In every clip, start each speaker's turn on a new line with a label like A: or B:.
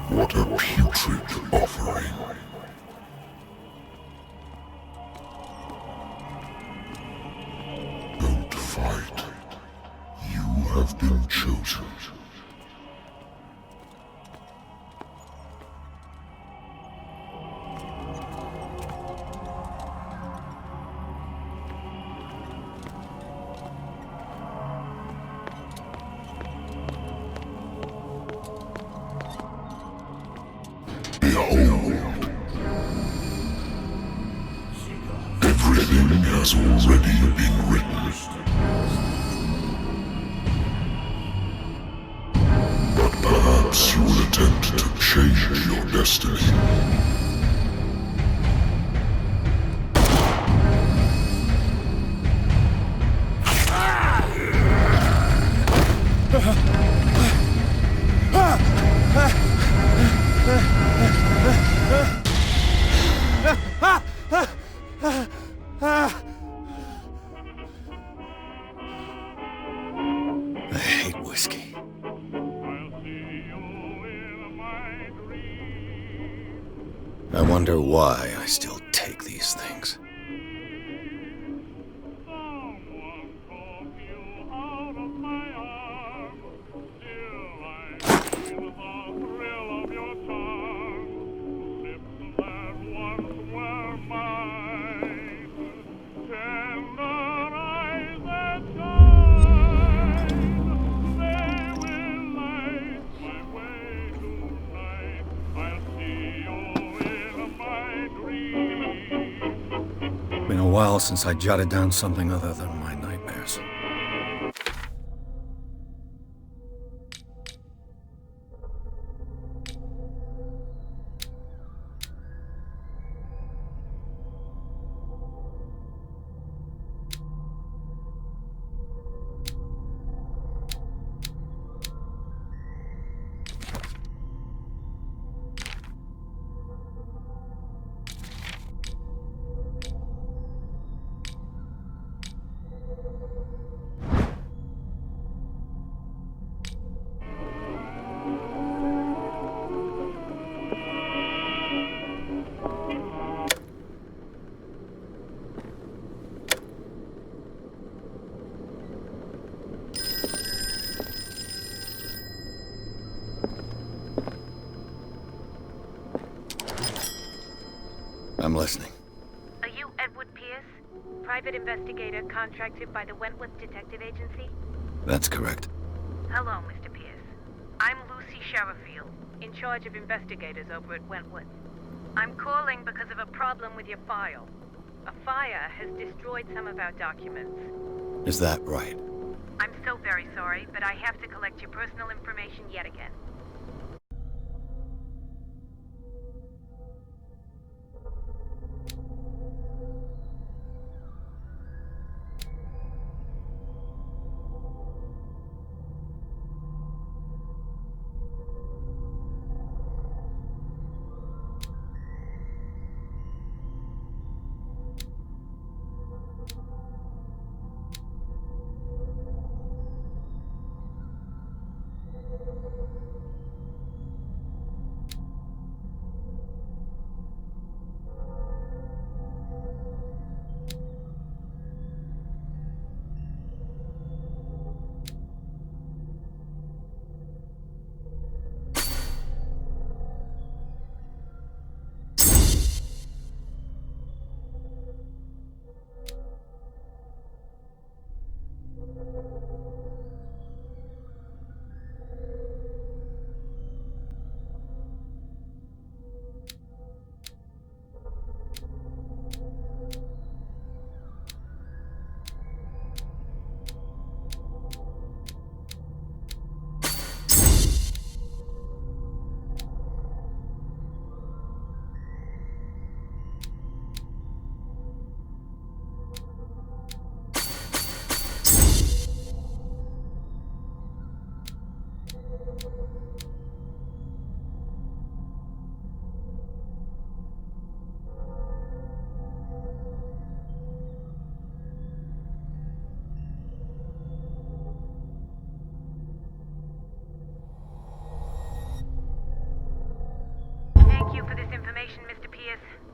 A: What a putrid offering. Don't fight. You have been chosen. Behold. Everything has already been written. But perhaps you will attempt to change your destiny.
B: I hate whiskey. I wonder why I still take these things. Been a while since I jotted down something other than my nightmares. I'm listening.
C: Are you Edward Pierce? Private investigator contracted by the Wentworth Detective Agency?
B: That's correct.
C: Hello, Mr. Pierce. I'm Lucy Sherifield, in charge of investigators over at Wentworth. I'm calling because of a problem with your file. A fire has destroyed some of our documents.
B: Is that right?
C: I'm so very sorry, but I have to collect your personal information yet again.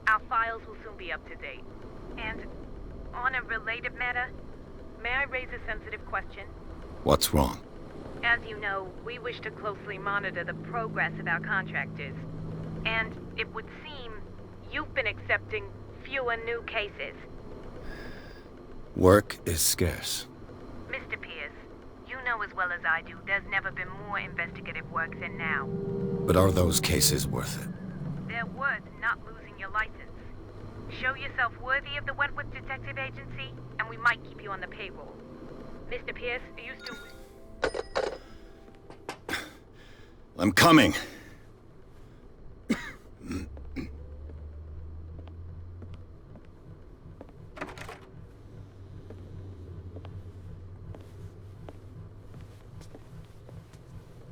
C: Our files will soon be up to date. And on a related matter, may I raise a sensitive question?
B: What's wrong?
C: As you know, we wish to closely monitor the progress of our contractors. And it would seem you've been accepting fewer new cases.
B: Work is scarce.
C: Mr. Pierce, you know as well as I do, there's never been more investigative work than now.
B: But are those cases worth it?
C: They're worth not losing your license. Show yourself worthy of the Wentworth Detective Agency, and we might keep you on the payroll. Mr. Pierce, are you still...
B: I'm coming.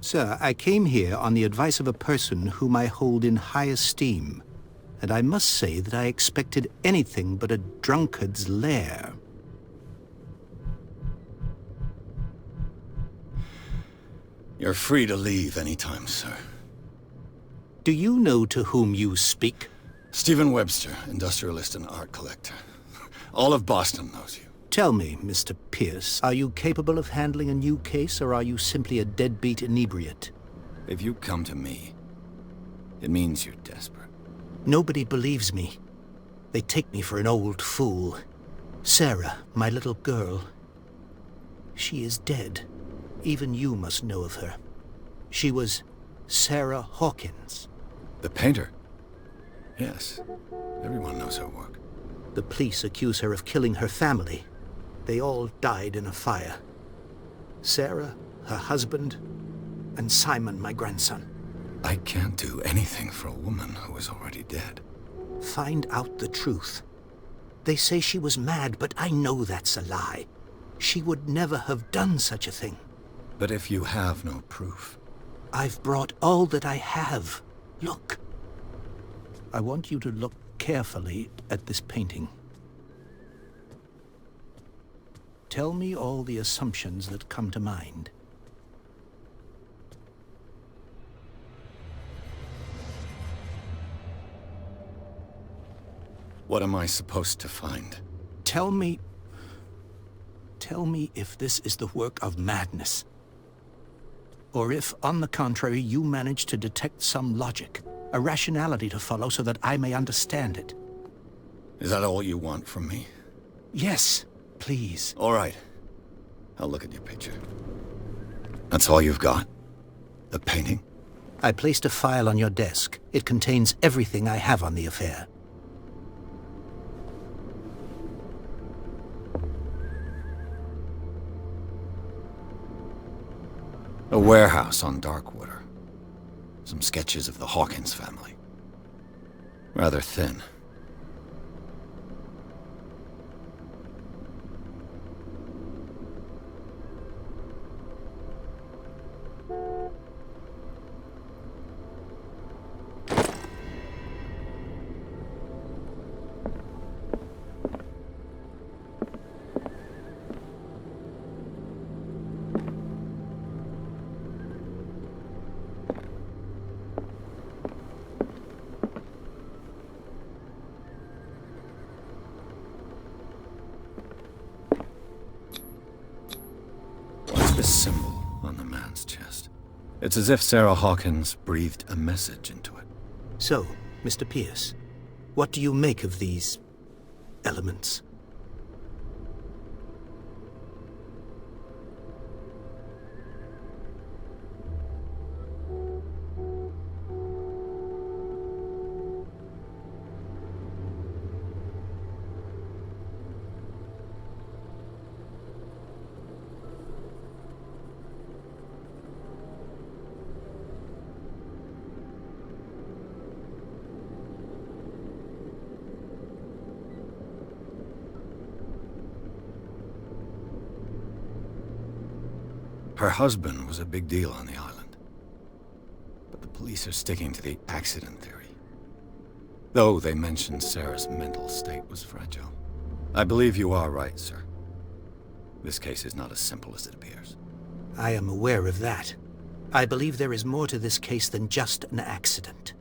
D: Sir, I came here on the advice of a person whom I hold in high esteem, and I must say that I expected anything but a drunkard's lair.
B: You're free to leave anytime, sir.
D: Do you know to whom you speak?
B: Stephen Webster, industrialist and art collector. All of Boston knows you.
D: Tell me, Mr. Pierce, are you capable of handling a new case, or are you simply a deadbeat inebriate?
B: If you come to me, it means you're desperate.
D: Nobody believes me. They take me for an old fool. Sarah, my little girl, she is dead. Even you must know of her. She was Sarah Hawkins.
B: The painter? Yes. Everyone knows her work.
D: The police accuse her of killing her family. They all died in a fire. Sarah, her husband, and Simon, my grandson.
B: I can't do anything for a woman who is already dead.
D: Find out the truth. They say she was mad, but I know that's a lie. She would never have done such a thing.
B: But if you have no proof...
D: I've brought all that I have. Look. I want you to look carefully at this painting. Tell me all the assumptions that come to mind.
B: What am I supposed to find?
D: Tell me if this is the work of madness. Or if, on the contrary, you manage to detect some logic, a rationality to follow so that I may understand it.
B: Is that all you want from me?
D: Yes, please.
B: All right. I'll look at your picture. That's all you've got? The painting?
D: I placed a file on your desk. It contains everything I have on the affair.
B: A warehouse on Darkwater. Some sketches of the Hawkins family. Rather thin. This symbol on the man's chest. It's as if Sarah Hawkins breathed a message into it.
D: So, Mr. Pierce, what do you make of these elements?
B: Her husband was a big deal on the island. But the police are sticking to the accident theory. Though they mentioned Sarah's mental state was fragile. I believe you are right, sir. This case is not as simple as it appears.
D: I am aware of that. I believe there is more to this case than just an accident.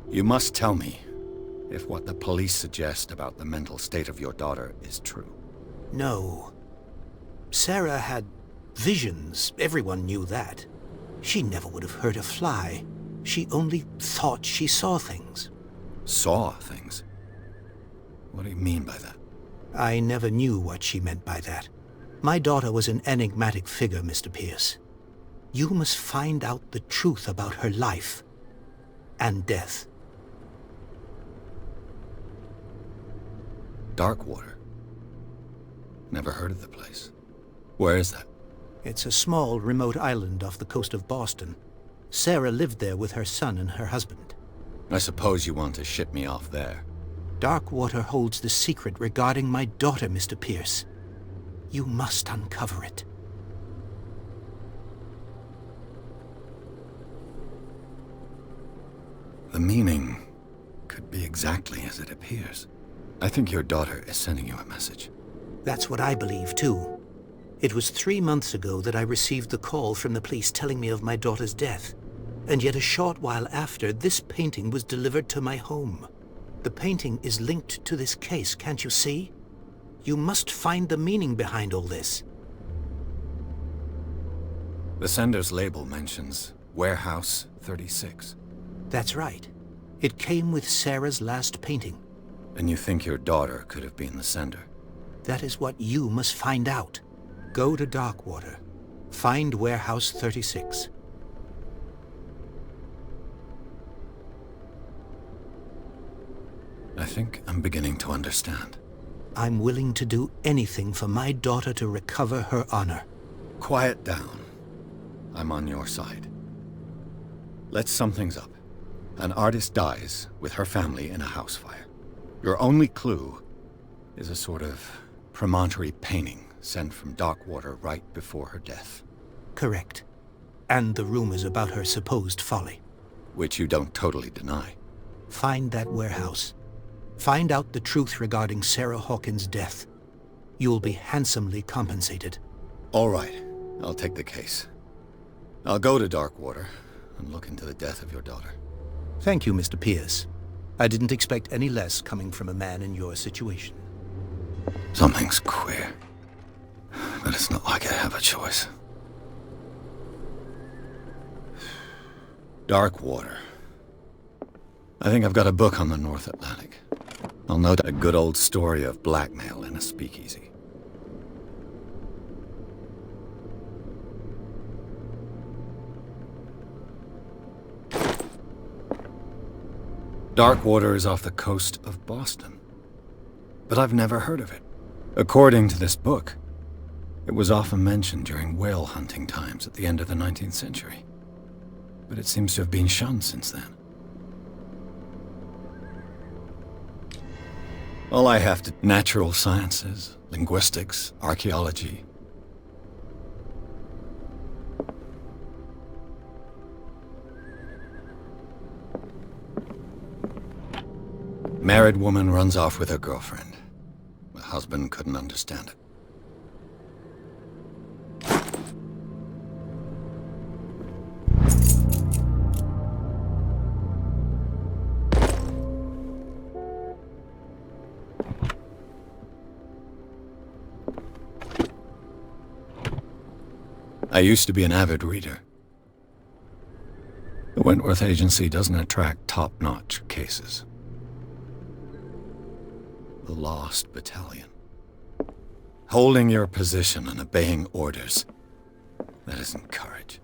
B: You must tell me if what the police suggest about the mental state of your daughter is true.
D: No. Sarah had visions. Everyone knew that. She never would have hurt a fly. She only thought she saw things.
B: Saw things? What do you mean by that?
D: I never knew what she meant by that. My daughter was an enigmatic figure, Mr. Pierce. You must find out the truth about her life and death.
B: Darkwater? Never heard of the place. Where is that?
D: It's a small, remote island off the coast of Boston. Sarah lived there with her son and her husband.
B: I suppose you want to ship me off there.
D: Darkwater holds the secret regarding my daughter, Mr. Pierce. You must uncover it.
B: The meaning could be exactly as it appears. I think your daughter is sending you a message.
D: That's what I believe, too. It was 3 months ago that I received the call from the police telling me of my daughter's death. And yet a short while after, this painting was delivered to my home. The painting is linked to this case, can't you see? You must find the meaning behind all this.
B: The sender's label mentions Warehouse 36.
D: That's right. It came with Sarah's last painting.
B: And you think your daughter could have been the sender?
D: That is what you must find out. Go to Darkwater. Find Warehouse 36.
B: I think I'm beginning to understand.
D: I'm willing to do anything for my daughter to recover her honor.
B: Quiet down. I'm on your side. Let's sum things up. An artist dies with her family in a house fire. Your only clue is a sort of promontory painting sent from Darkwater right before her death.
D: Correct. And the rumors about her supposed folly.
B: Which you don't totally deny.
D: Find that warehouse. Find out the truth regarding Sarah Hawkins' death. You'll be handsomely compensated.
B: All right. I'll take the case. I'll go to Darkwater and look into the death of your daughter.
D: Thank you, Mr. Pierce. I didn't expect any less coming from a man in your situation.
B: Something's queer. But it's not like I have a choice. Darkwater. I think I've got a book on the North Atlantic. I'll note a good old story of blackmail in a speakeasy. Darkwater is off the coast of Boston. But I've never heard of it. According to this book, it was often mentioned during whale hunting times at the end of the 19th century. But it seems to have been shunned since then. All I have to... natural sciences, linguistics, archaeology. Married woman runs off with her girlfriend. The husband couldn't understand it. I used to be an avid reader. The Wentworth Agency doesn't attract top-notch cases. The Lost Battalion. Holding your position and obeying orders. That isn't courage.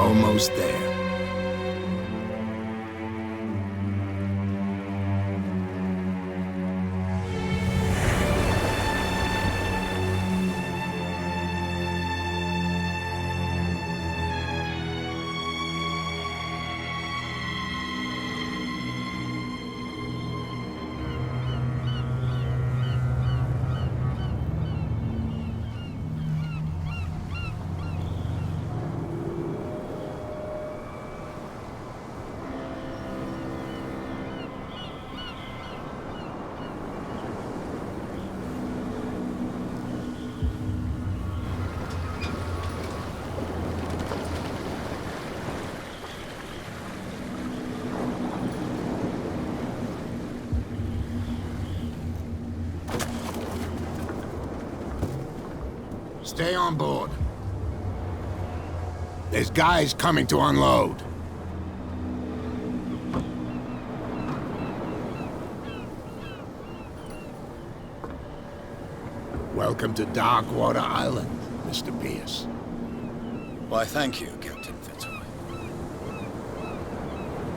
E: almost there. Stay on board. There's guys coming to unload. Welcome to Darkwater Island, Mr. Pierce.
B: Why, thank you, Captain Fitzroy.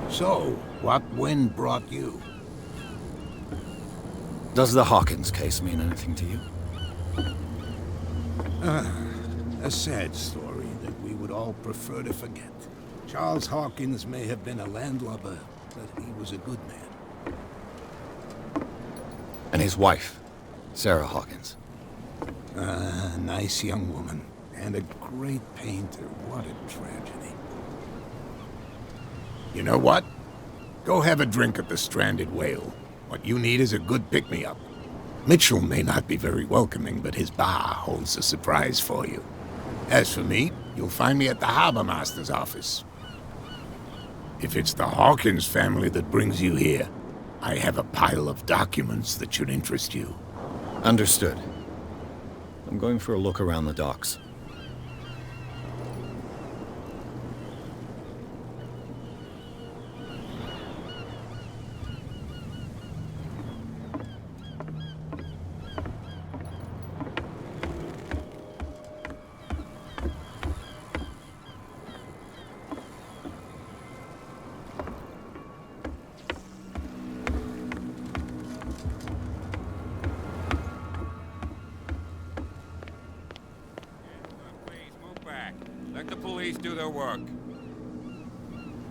E: So, what wind brought you?
B: Does the Hawkins case mean anything to you?
E: A sad story that we would all prefer to forget. Charles Hawkins may have been a landlubber, but he was a good man.
B: And his wife, Sarah Hawkins.
E: A nice young woman, and a great painter. What a tragedy. You know what? Go have a drink at the Stranded Whale. What you need is a good pick-me-up. Mitchell may not be very welcoming, but his bar holds a surprise for you. As for me, you'll find me at the Harbor Master's office. If it's the Hawkins family that brings you here, I have a pile of documents that should interest you.
B: Understood. I'm going for a look around the docks.
F: Let the police do their work.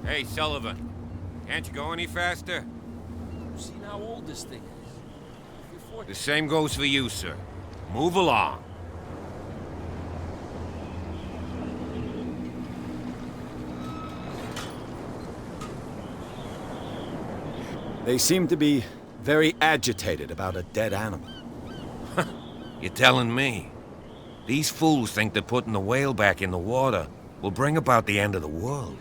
F: Hey, Sullivan. Can't you go any faster?
G: You've seen how old this thing is.
F: The same goes for you, sir. Move along.
B: They seem to be very agitated about a dead animal.
F: You're telling me? These fools think that putting the whale back in the water will bring about the end of the world.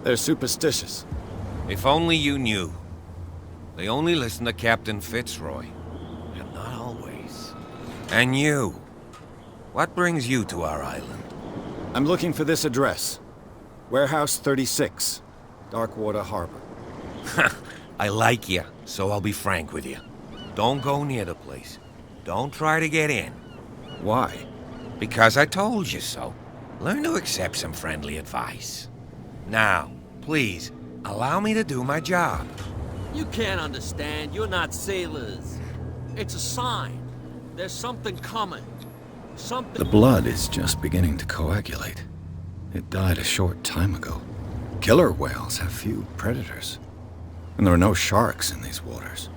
B: They're superstitious.
F: If only you knew. They only listen to Captain Fitzroy. And not always. And you. What brings you to our island?
B: I'm looking for this address. Warehouse 36, Darkwater Harbor.
F: I like you, so I'll be frank with you. Don't go near the place. Don't try to get in.
B: Why?
F: Because I told you so. Learn to accept some friendly advice. Now, please, allow me to do my job.
G: You can't understand. You're not sailors. It's a sign. There's something coming. Something...
B: The blood is just beginning to coagulate. It died a short time ago. Killer whales have few predators. And there are no sharks in these waters.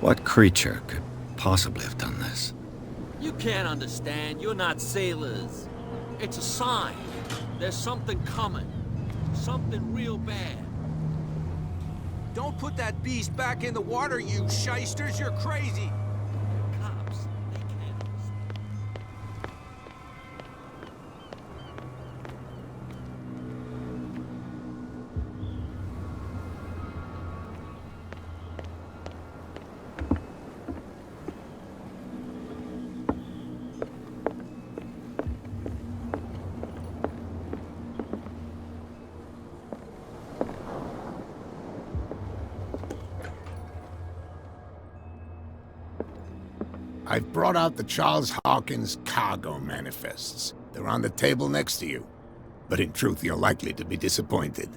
B: What creature could possibly have done this?
G: You can't understand. You're not sailors. It's a sign. There's something coming. Something real bad.
H: Don't put that beast back in the water, you shysters! You're crazy!
G: Cops, they can't understand.
E: I've brought out the Charles Hawkins cargo manifests. They're on the table next to you. but in truth you're likely to be disappointed.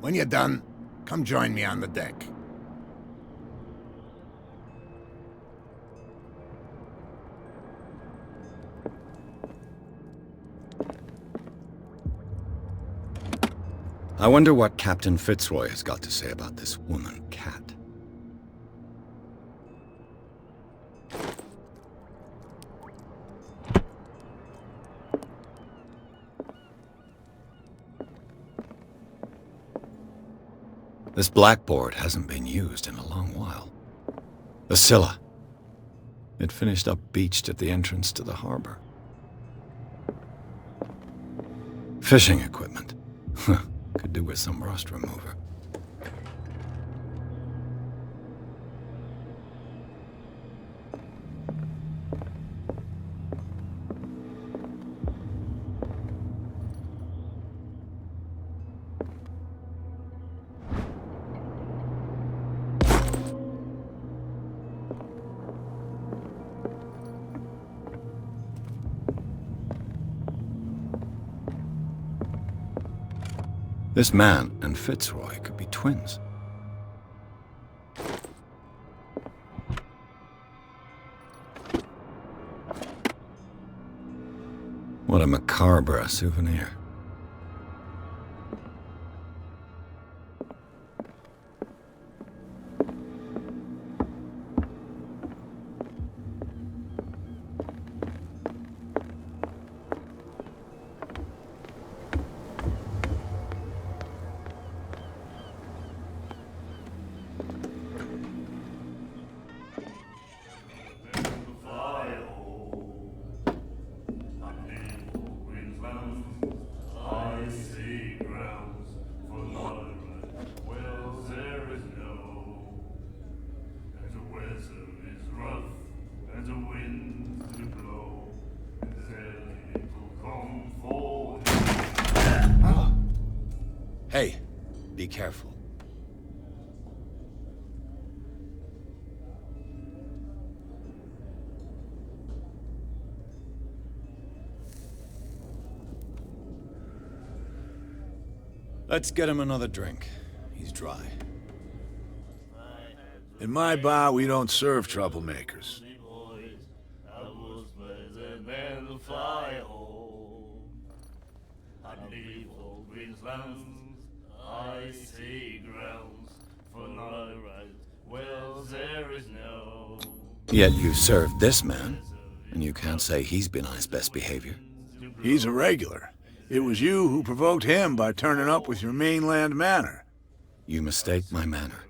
E: When you're done, come join me on the deck.
B: I wonder what Captain Fitzroy has got to say about this woman, Cat. This blackboard hasn't been used in a long while. The Scylla. It finished up beached at the entrance to the harbor. Fishing equipment. Could do with some rust remover. This man and Fitzroy could be twins. What a macabre souvenir. Hey, be careful. Let's get him another drink. He's dry.
I: In my bar, we don't serve troublemakers.
J: I see grounds for no right. Well, there is no.
B: Yet you served this man, and you can't say he's been on his best behavior.
I: He's a regular. It was you who provoked him by turning up with your mainland manner.
B: You mistake my manner.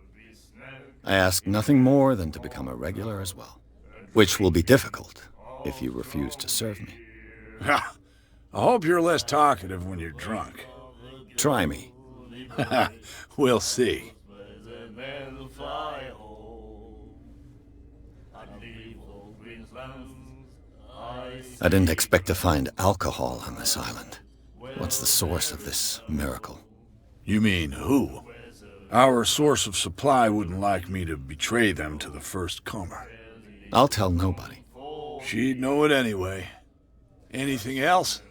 B: I ask nothing more than to become a regular as well, which will be difficult if you refuse to serve me.
I: I hope you're less talkative when you're drunk.
B: Try me.
I: We'll see.
B: I didn't expect to find alcohol on this island. What's the source of this miracle?
I: You mean who? Our source of supply wouldn't like me to betray them to the first comer.
B: I'll tell nobody.
I: She'd know it anyway. Anything else?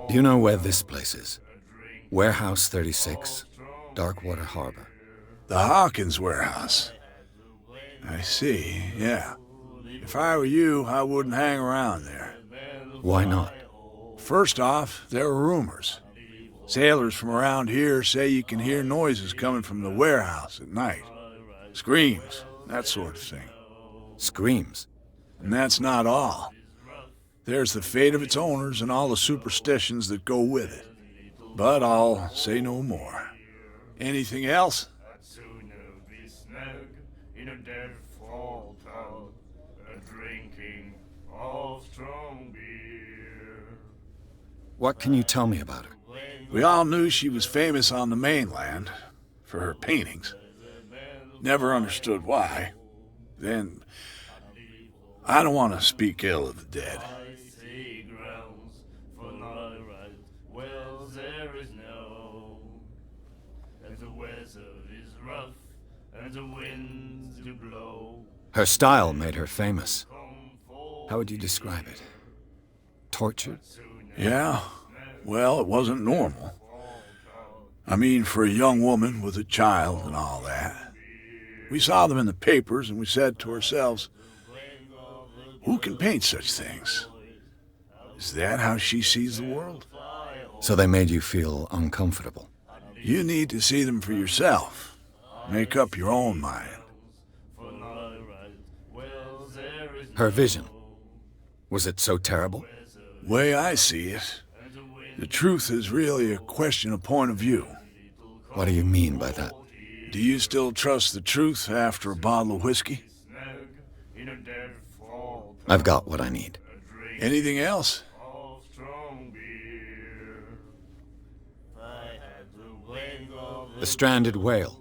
B: Do you know where this place is? Warehouse 36, Darkwater Harbor.
I: The Hawkins warehouse. I see, yeah. If I were you, I wouldn't hang around there.
B: Why not?
I: First off, there are rumors. Sailors from around here say you can hear noises coming from the warehouse at night. Screams, that sort of thing.
B: Screams?
I: And that's not all. There's the fate of its owners and all the superstitions that go with it. But I'll say no more. Anything else?
B: What can you tell me about her?
I: We all knew she was famous on the mainland for her paintings. Never understood why. Then, I don't want to speak ill of the dead.
B: Her style made her famous. How would you describe it? Tortured?
I: Yeah? Well, it wasn't normal. I mean, for a young woman with a child and all that. We saw them in the papers and we said to ourselves, who can paint such things? Is that how she sees the world?
B: So they made you feel uncomfortable.
I: You need to see them for yourself. Make up your own mind.
B: Her vision. Was it so terrible?
I: Way I see it, the truth is really a question of point of view.
B: What do you mean by that?
I: Do you still trust the truth after a bottle of whiskey?
B: I've got what I need.
I: Anything else?
B: The stranded whale.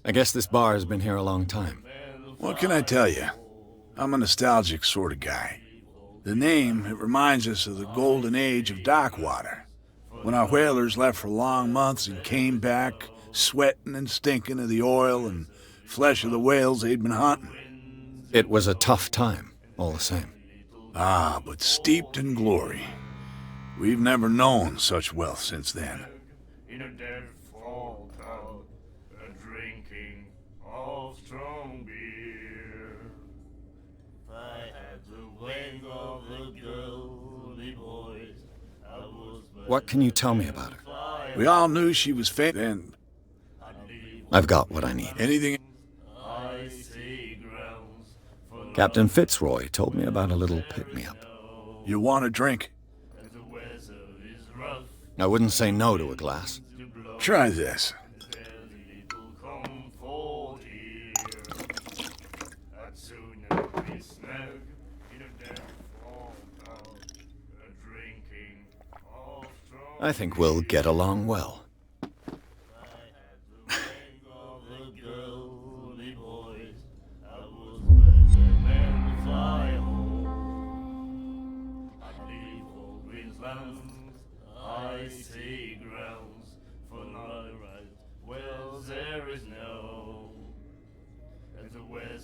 B: I guess this bar has been here a long time.
I: What can I tell you? I'm a nostalgic sort of guy. The name, it reminds us of the golden age of dock water, when our whalers left for long months and came back sweating and stinking of the oil and flesh of the whales they'd been hunting.
B: It was a tough time, all the same.
I: Ah, but steeped in glory. We've never known such wealth since then.
B: What can you tell me about her?
I: We all knew she was famous, and
B: I've got what I need.
I: anything...
B: Captain Fitzroy told me about a little pick-me-up.
I: You want a drink?
B: I wouldn't say no to a glass.
I: Try this.
B: I think we'll get along well.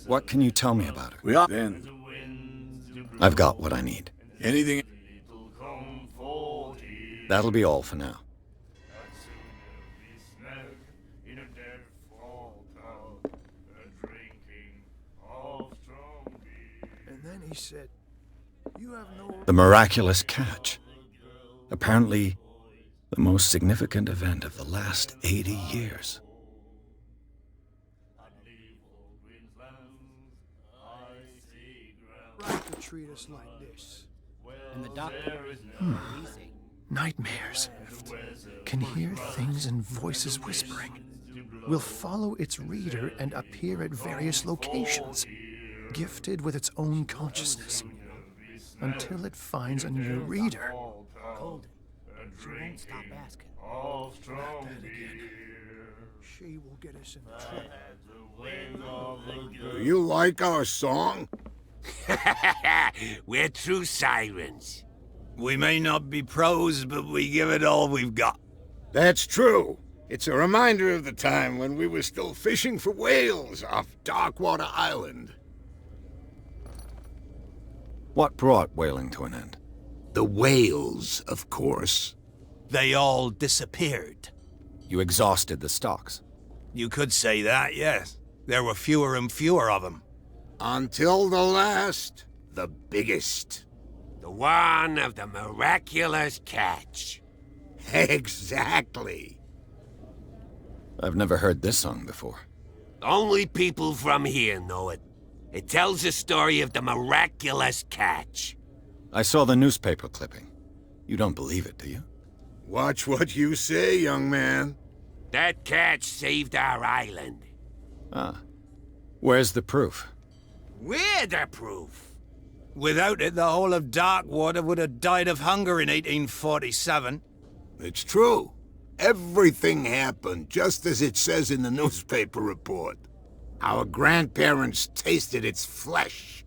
B: What can you tell me about her?
I: We all... Then...
B: I've got what I need.
I: Anything...
B: That'll be all for now.
K: And then he said, "You have no..."
B: The miraculous catch. Apparently, the most significant event of the last 80 years.
K: Right to treat us like this.
L: And the doctor.
K: Nightmares. Can hear things and voices whispering. Will follow its reader and appear at various locations, gifted with its own consciousness, until it finds a new reader.
L: Cold. She won't stop asking.
K: Not that again. She will get us in trouble.
E: Do you like our song?
M: We're true sirens.
N: We may not be pros, but we give it all we've got.
E: That's true. It's a reminder of the time when we were still fishing for whales off Darkwater Island.
B: What brought whaling to an end?
E: The whales, of course.
N: They all disappeared.
B: You exhausted the stocks.
N: You could say that, yes. There were fewer and fewer of them.
E: Until the last, the biggest.
M: The one of the miraculous catch.
E: Exactly.
B: I've never heard this song before.
M: Only people from here know it. It tells the story of the miraculous catch.
B: I saw the newspaper clipping. You don't believe it, do you?
E: Watch what you say, young man.
M: That catch saved our island.
B: Ah. Where's the proof?
M: We're the proof.
N: Without it, the whole of Darkwater would have died of hunger in 1847.
E: It's true. Everything happened just as it says in the newspaper report. Our grandparents tasted its flesh.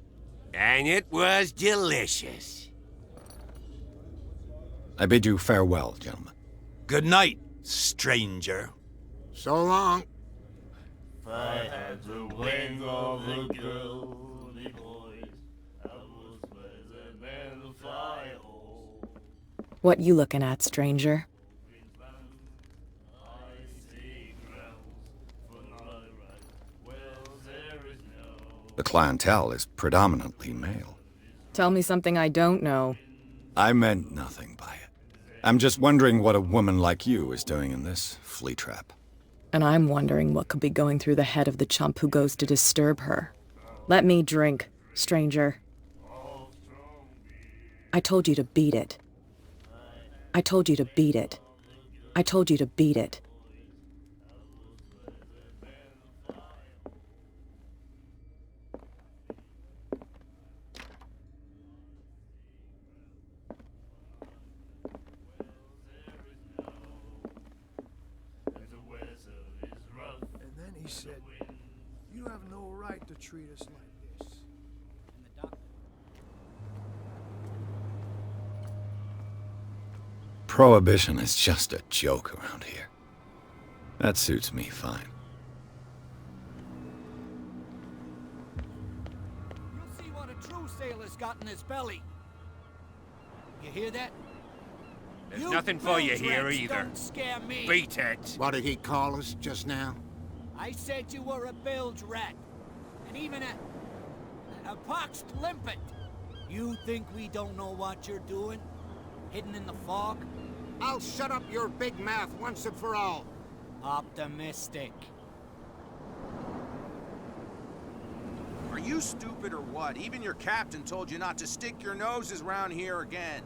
M: And it was delicious.
B: I bid you farewell, gentlemen.
N: Good night, stranger.
E: So long.
J: If I had the wings of the girly boys, I would better than fly.
C: What you looking at, stranger?
B: The clientele is predominantly male.
C: Tell me something I don't know.
B: I meant nothing by it. I'm just wondering what a woman like you is doing in this flea trap.
C: And I'm wondering what could be going through the head of the chump who goes to disturb her. Let me drink, stranger. I told you to beat it. I told you to beat it. I told you to beat it.
K: And then he said, "You have no right to treat us like this."
B: Prohibition is just a joke around here. That suits me fine.
L: You'll see what a true sailor's got in his belly. You hear that?
M: There's nothing for you here either.
L: Don't scare me.
M: Beat it.
N: What did he call us just now?
L: I said you were a bilge rat. And even a poxed limpet. You think we don't know what you're doing? Hidden in the fog?
N: I'll shut up your big mouth once and for all.
L: Optimistic.
H: Are you stupid or what? Even your captain told you not to stick your noses around here again.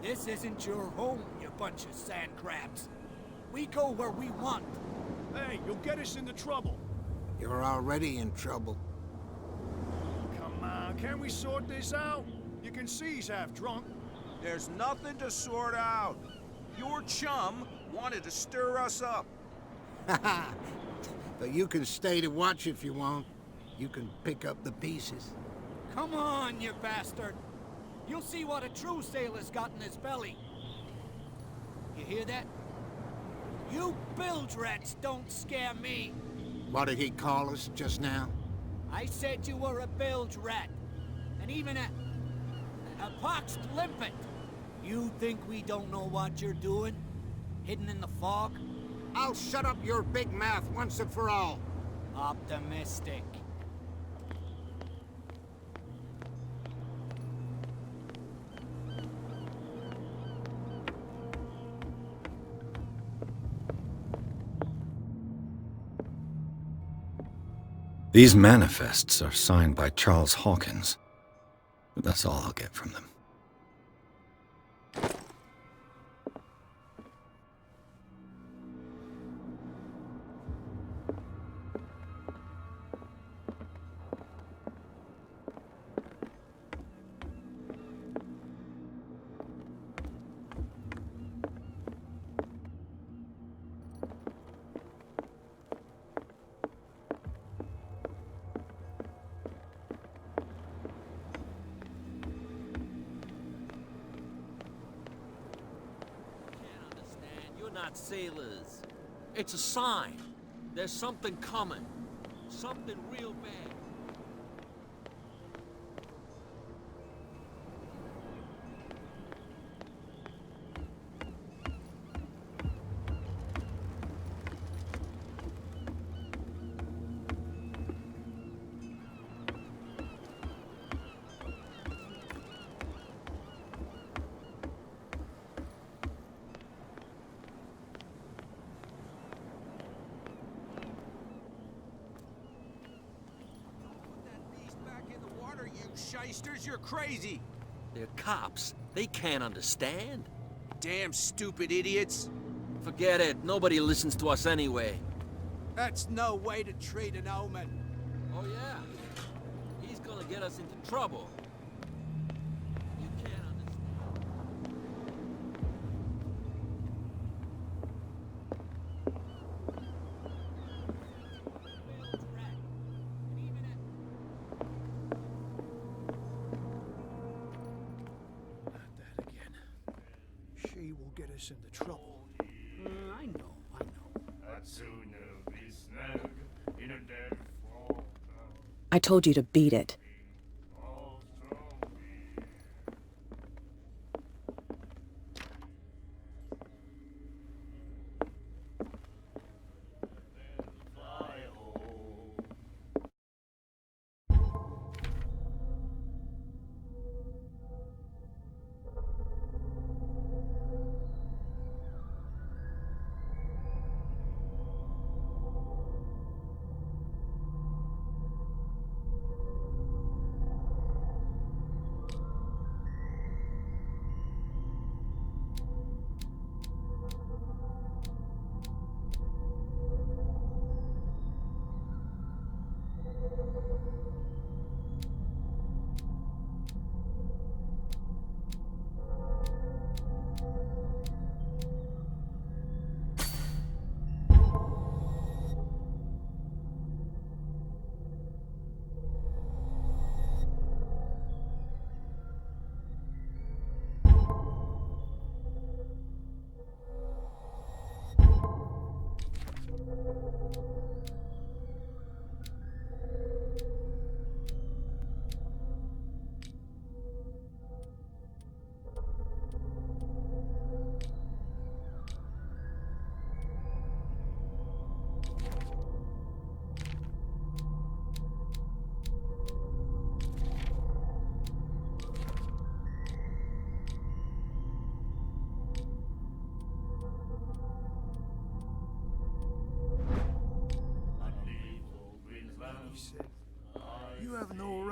L: This isn't your home, you bunch of sand crabs. We go where we want.
K: Hey, you'll get us into trouble.
N: You're already in trouble.
K: Come on, can't we sort this out? You can see he's half drunk.
H: There's nothing to sort out. Your chum wanted to stir us up.
N: But you can stay to watch if you want. You can pick up the pieces.
L: Come on, you bastard. You'll see what a true sailor's got in his belly. You hear that? You bilge rats don't scare me.
N: What did he call us just now?
L: I said you were a bilge rat. And even a poxed limpet. You think we don't know what you're doing? Hidden in the fog?
N: I'll shut up your big mouth once and for all.
L: Optimistic.
B: These manifests are signed by Charles Hawkins, but that's all I'll get from them.
G: Not sailors. It's a sign. There's something coming. Something real bad.
H: Shysters, you're crazy!
G: They're cops. They can't understand.
H: Damn stupid idiots!
G: Forget it. Nobody listens to us anyway.
H: That's no way to treat an omen.
G: Oh yeah? He's gonna get us into trouble. You can't understand.
K: She will get us into trouble.
L: I know.
C: I told you to beat it.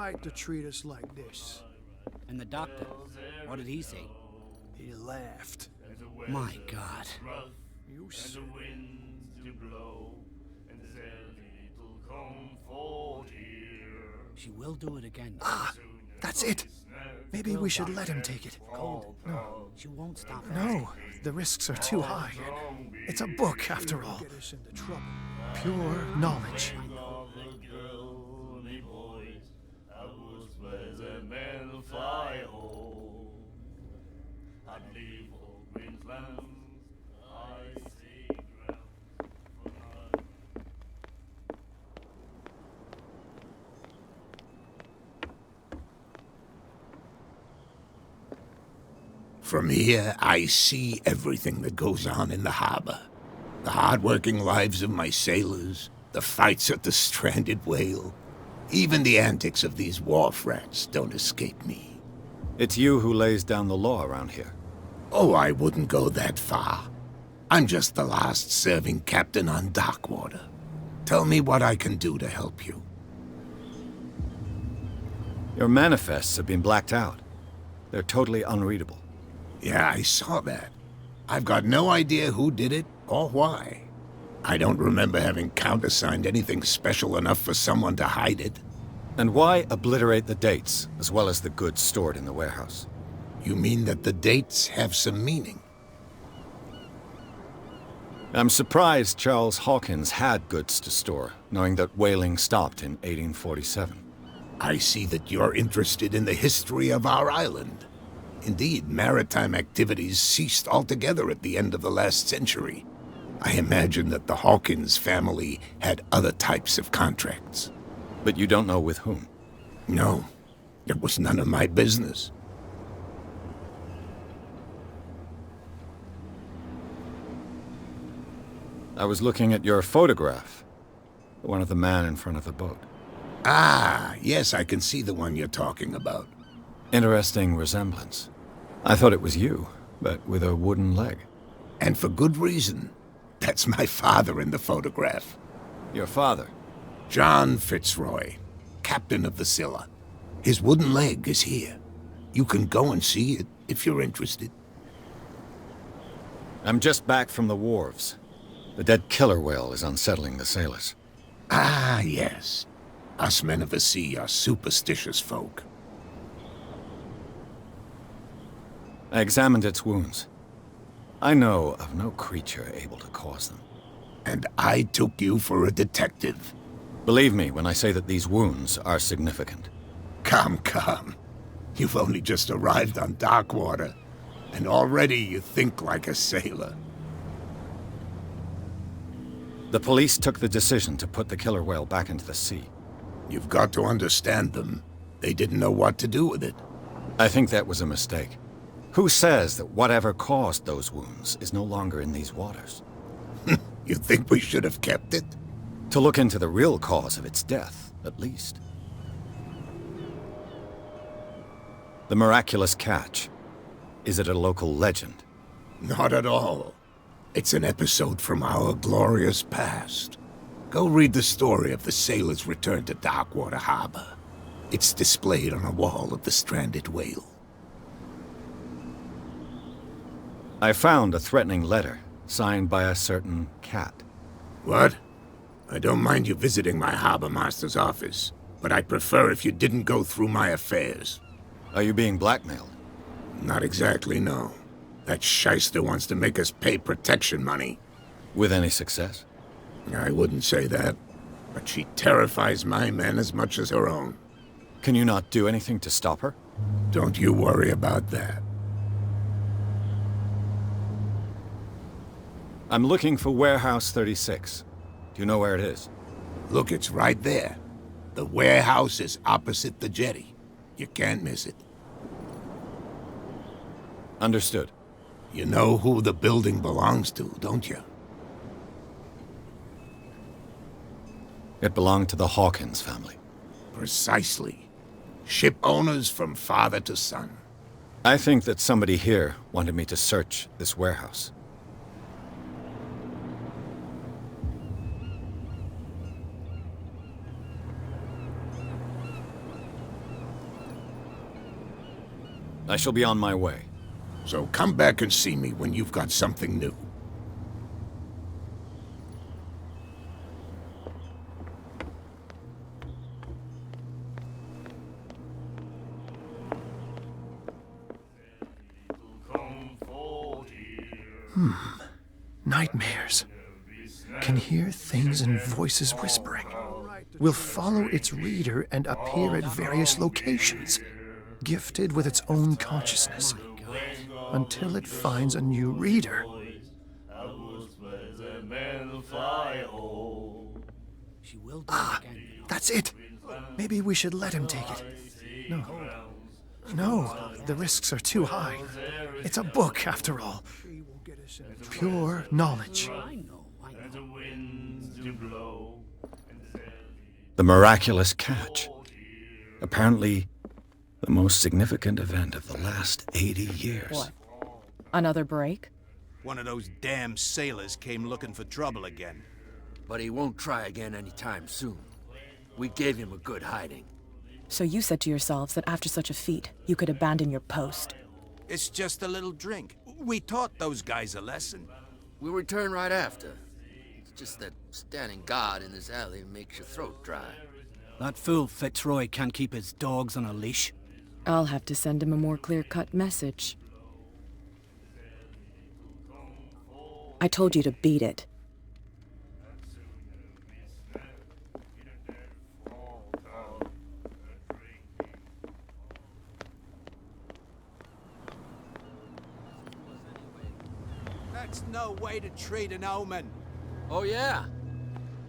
K: right to treat us like this.
L: And the doctor, what did he say?
K: He laughed.
L: My God.
K: You said
L: She will do it again.
K: that's it. Maybe we should let him take it.
L: Cold.
K: No.
L: She won't stop.
K: No, the risks are too high. It's a book, after all. Get us into trouble. Pure knowledge.
E: From here, I see everything that goes on in the harbor. The hard-working lives of my sailors, the fights at the stranded whale. Even the antics of these wharf rats don't escape me.
B: It's you who lays down the law around here.
E: Oh, I wouldn't go that far. I'm just the last serving captain on Darkwater. Tell me what I can do to help you.
B: Your manifests have been blacked out. They're totally unreadable.
E: Yeah, I saw that. I've got no idea who did it or why. I don't remember having countersigned anything special enough for someone to hide it.
B: And why obliterate the dates, as well as the goods stored in the warehouse?
E: You mean that the dates have some meaning?
B: I'm surprised Charles Hawkins had goods to store, knowing that whaling stopped in 1847.
E: I see that you're interested in the history of our island. Indeed, maritime activities ceased altogether at the end of the last century. I imagine that the Hawkins family had other types of contracts.
B: But you don't know with whom?
E: No, it was none of my business.
B: I was looking at your photograph. The one of the man in front of the boat.
E: Ah, yes, I can see the one you're talking about.
B: Interesting resemblance. I thought it was you, but with a wooden leg.
E: And for good reason. That's my father in the photograph.
B: Your father?
E: John Fitzroy, captain of the Scylla. His wooden leg is here. You can go and see it if you're interested.
B: I'm just back from the wharves. The dead killer whale is unsettling the sailors.
E: Ah, yes. Us men of the sea are superstitious folk.
B: I examined its wounds. I know of no creature able to cause them.
E: And I took you for a detective.
B: Believe me when I say that these wounds are significant.
E: Come. You've only just arrived on Darkwater, and already you think like a sailor.
B: The police took the decision to put the killer whale back into the sea.
E: You've got to understand them. They didn't know what to do with it.
B: I think that was a mistake. Who says that whatever caused those wounds is no longer in these waters?
E: You think we should have kept it?
B: To look into the real cause of its death, at least. The miraculous catch. Is it a local legend?
E: Not at all. It's an episode from our glorious past. Go read the story of the sailors' return to Darkwater Harbor. It's displayed on a wall of the stranded whale.
B: I found a threatening letter, signed by a certain cat.
E: What? I don't mind you visiting my harbor master's office, but I'd prefer if you didn't go through my affairs.
B: Are you being blackmailed?
E: Not exactly, no. That shyster wants to make us pay protection money.
B: With any success?
E: I wouldn't say that, but she terrifies my men as much as her own.
B: Can you not do anything to stop her?
E: Don't you worry about that.
B: I'm looking for Warehouse 36. Do you know where it is?
E: Look, it's right there. The warehouse is opposite the jetty. You can't miss it.
B: Understood.
E: You know who the building belongs to, don't you?
B: It belonged to the Hawkins family.
E: Precisely. Ship owners from father to son.
B: I think that somebody here wanted me to search this warehouse. I shall be on my way.
E: So come back and see me when you've got something new.
K: Nightmares. Can hear things and voices whispering. Will follow its reader and appear at various locations, gifted with its own consciousness, until it finds a new reader. Ah, that's it. Maybe we should let him take it. No, the risks are too high. It's a book, after all. Pure knowledge.
B: The miraculous catch. Apparently, the most significant event of the last 80 years.
O: What? Another break?
N: One of those damn sailors came looking for trouble again.
G: But he won't try again anytime soon. We gave him a good hiding.
O: So you said to yourselves that after such a feat, you could abandon your post.
N: It's just a little drink. We taught those guys a lesson.
G: We'll return right after. It's just that standing guard in this alley makes your throat dry.
L: That fool Fitzroy can't keep his dogs on a leash.
O: I'll have to send him a more clear-cut message. I told you to beat it.
N: That's no way to treat an omen.
G: Oh yeah?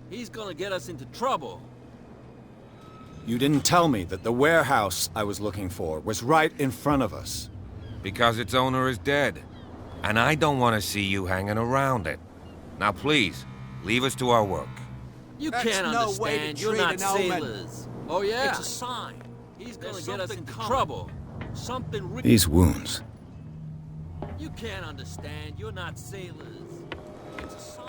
G: He's gonna get us into trouble.
B: You didn't tell me that the warehouse I was looking for was right in front of us.
F: Because its owner is dead. And I don't want to see you hanging around it. Now please, leave us to our work.
G: You
N: That's
G: can't
N: no way to
G: understand. You're
N: treat
G: not
N: an omen.
G: sailors. Oh yeah?
L: It's a sign.
G: He's gonna get us into trouble. Something real.
B: These wounds.
G: You can't understand. You're not sailors. It's a sign.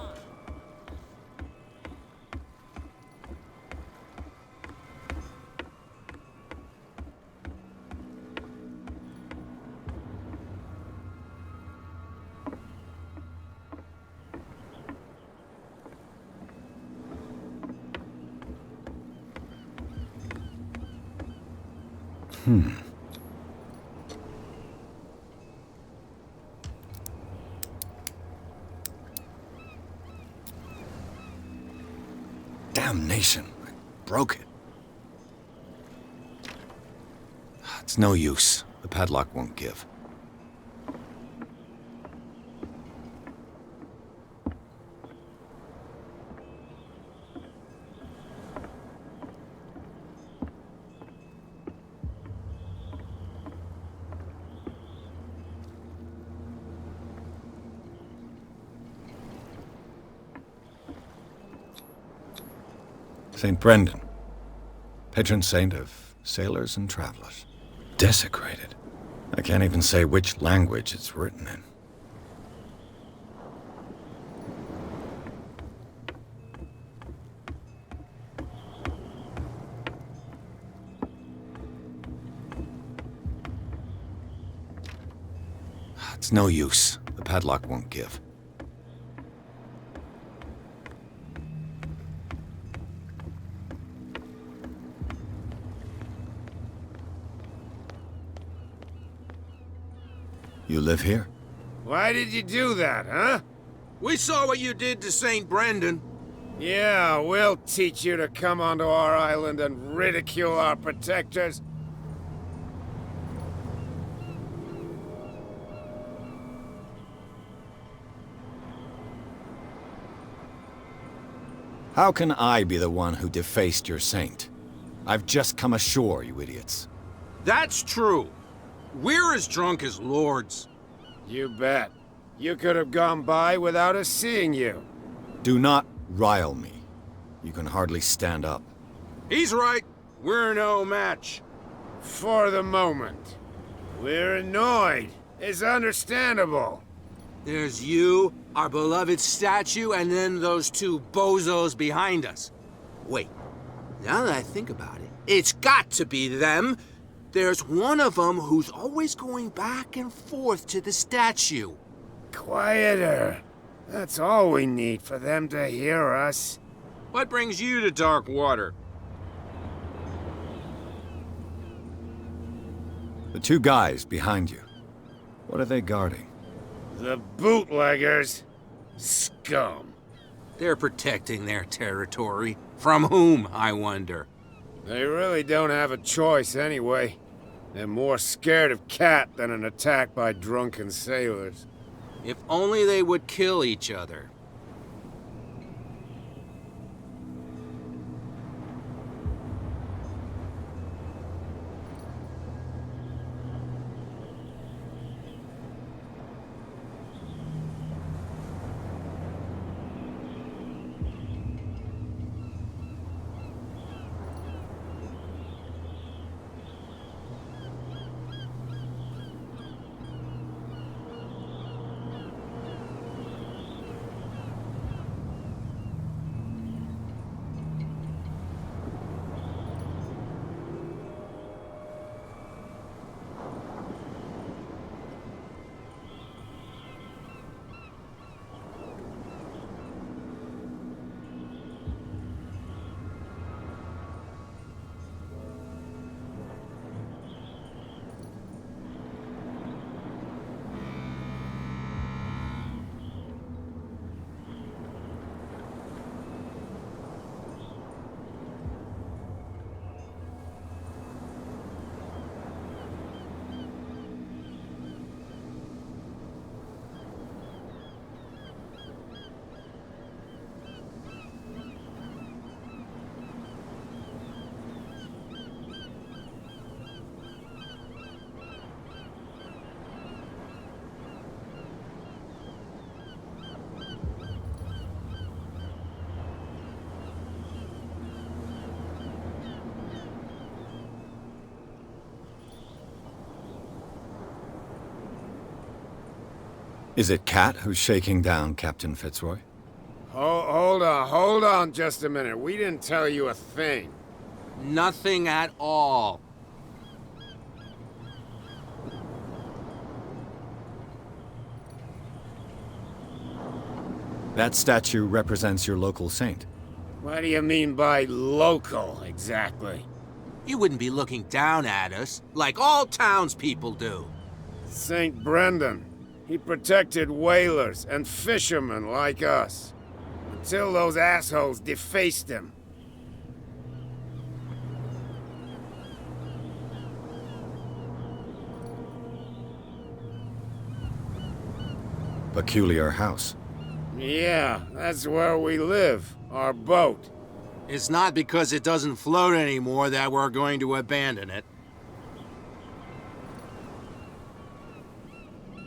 B: Damnation. I broke it. It's no use. The padlock won't give. St. Brendan, patron saint of sailors and travelers. Desecrated. I can't even say which language it's written in. It's no use. The padlock won't give. You live here?
H: Why did you do that, huh? We saw what you did to St. Brendan.
P: Yeah, we'll teach you to come onto our island and ridicule our protectors.
B: How can I be the one who defaced your saint? I've just come ashore, you idiots.
H: That's true. We're as drunk as lords.
P: You bet. You could have gone by without us seeing you.
B: Do not rile me. You can hardly stand up.
H: He's right. We're no match.
P: For the moment. We're annoyed. It's understandable.
H: There's you, our beloved statue, and then those two bozos behind us. Wait, now that I think about it, it's got to be them. There's one of them who's always going back and forth to the statue.
P: Quieter. That's all we need for them to hear us.
H: What brings you to Darkwater?
B: The two guys behind you. What are they guarding?
P: The bootleggers. Scum.
H: They're protecting their territory. From whom, I wonder?
P: They really don't have a choice anyway. They're more scared of Cat than an attack by drunken sailors.
H: If only they would kill each other.
B: Is it Cat who's shaking down Captain Fitzroy?
P: Hold on just a minute. We didn't tell you a thing.
H: Nothing at all.
B: That statue represents your local saint.
P: What do you mean by local, exactly?
H: You wouldn't be looking down at us, like all townspeople do.
P: St. Brendan. He protected whalers and fishermen like us. Until those assholes defaced him.
B: Peculiar house.
P: Yeah, that's where we live. Our boat.
H: It's not because it doesn't float anymore that we're going to abandon it.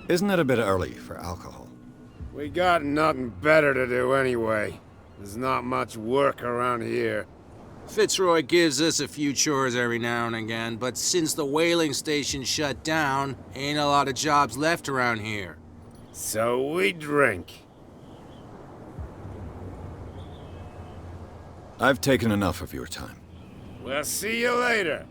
B: Isn't it a bit early for alcohol?
P: We got nothing better to do anyway. There's not much work around here.
H: Fitzroy gives us a few chores every now and again, but since the whaling station shut down, ain't a lot of jobs left around here.
P: So we drink.
B: I've taken enough of your time.
P: We'll see you later.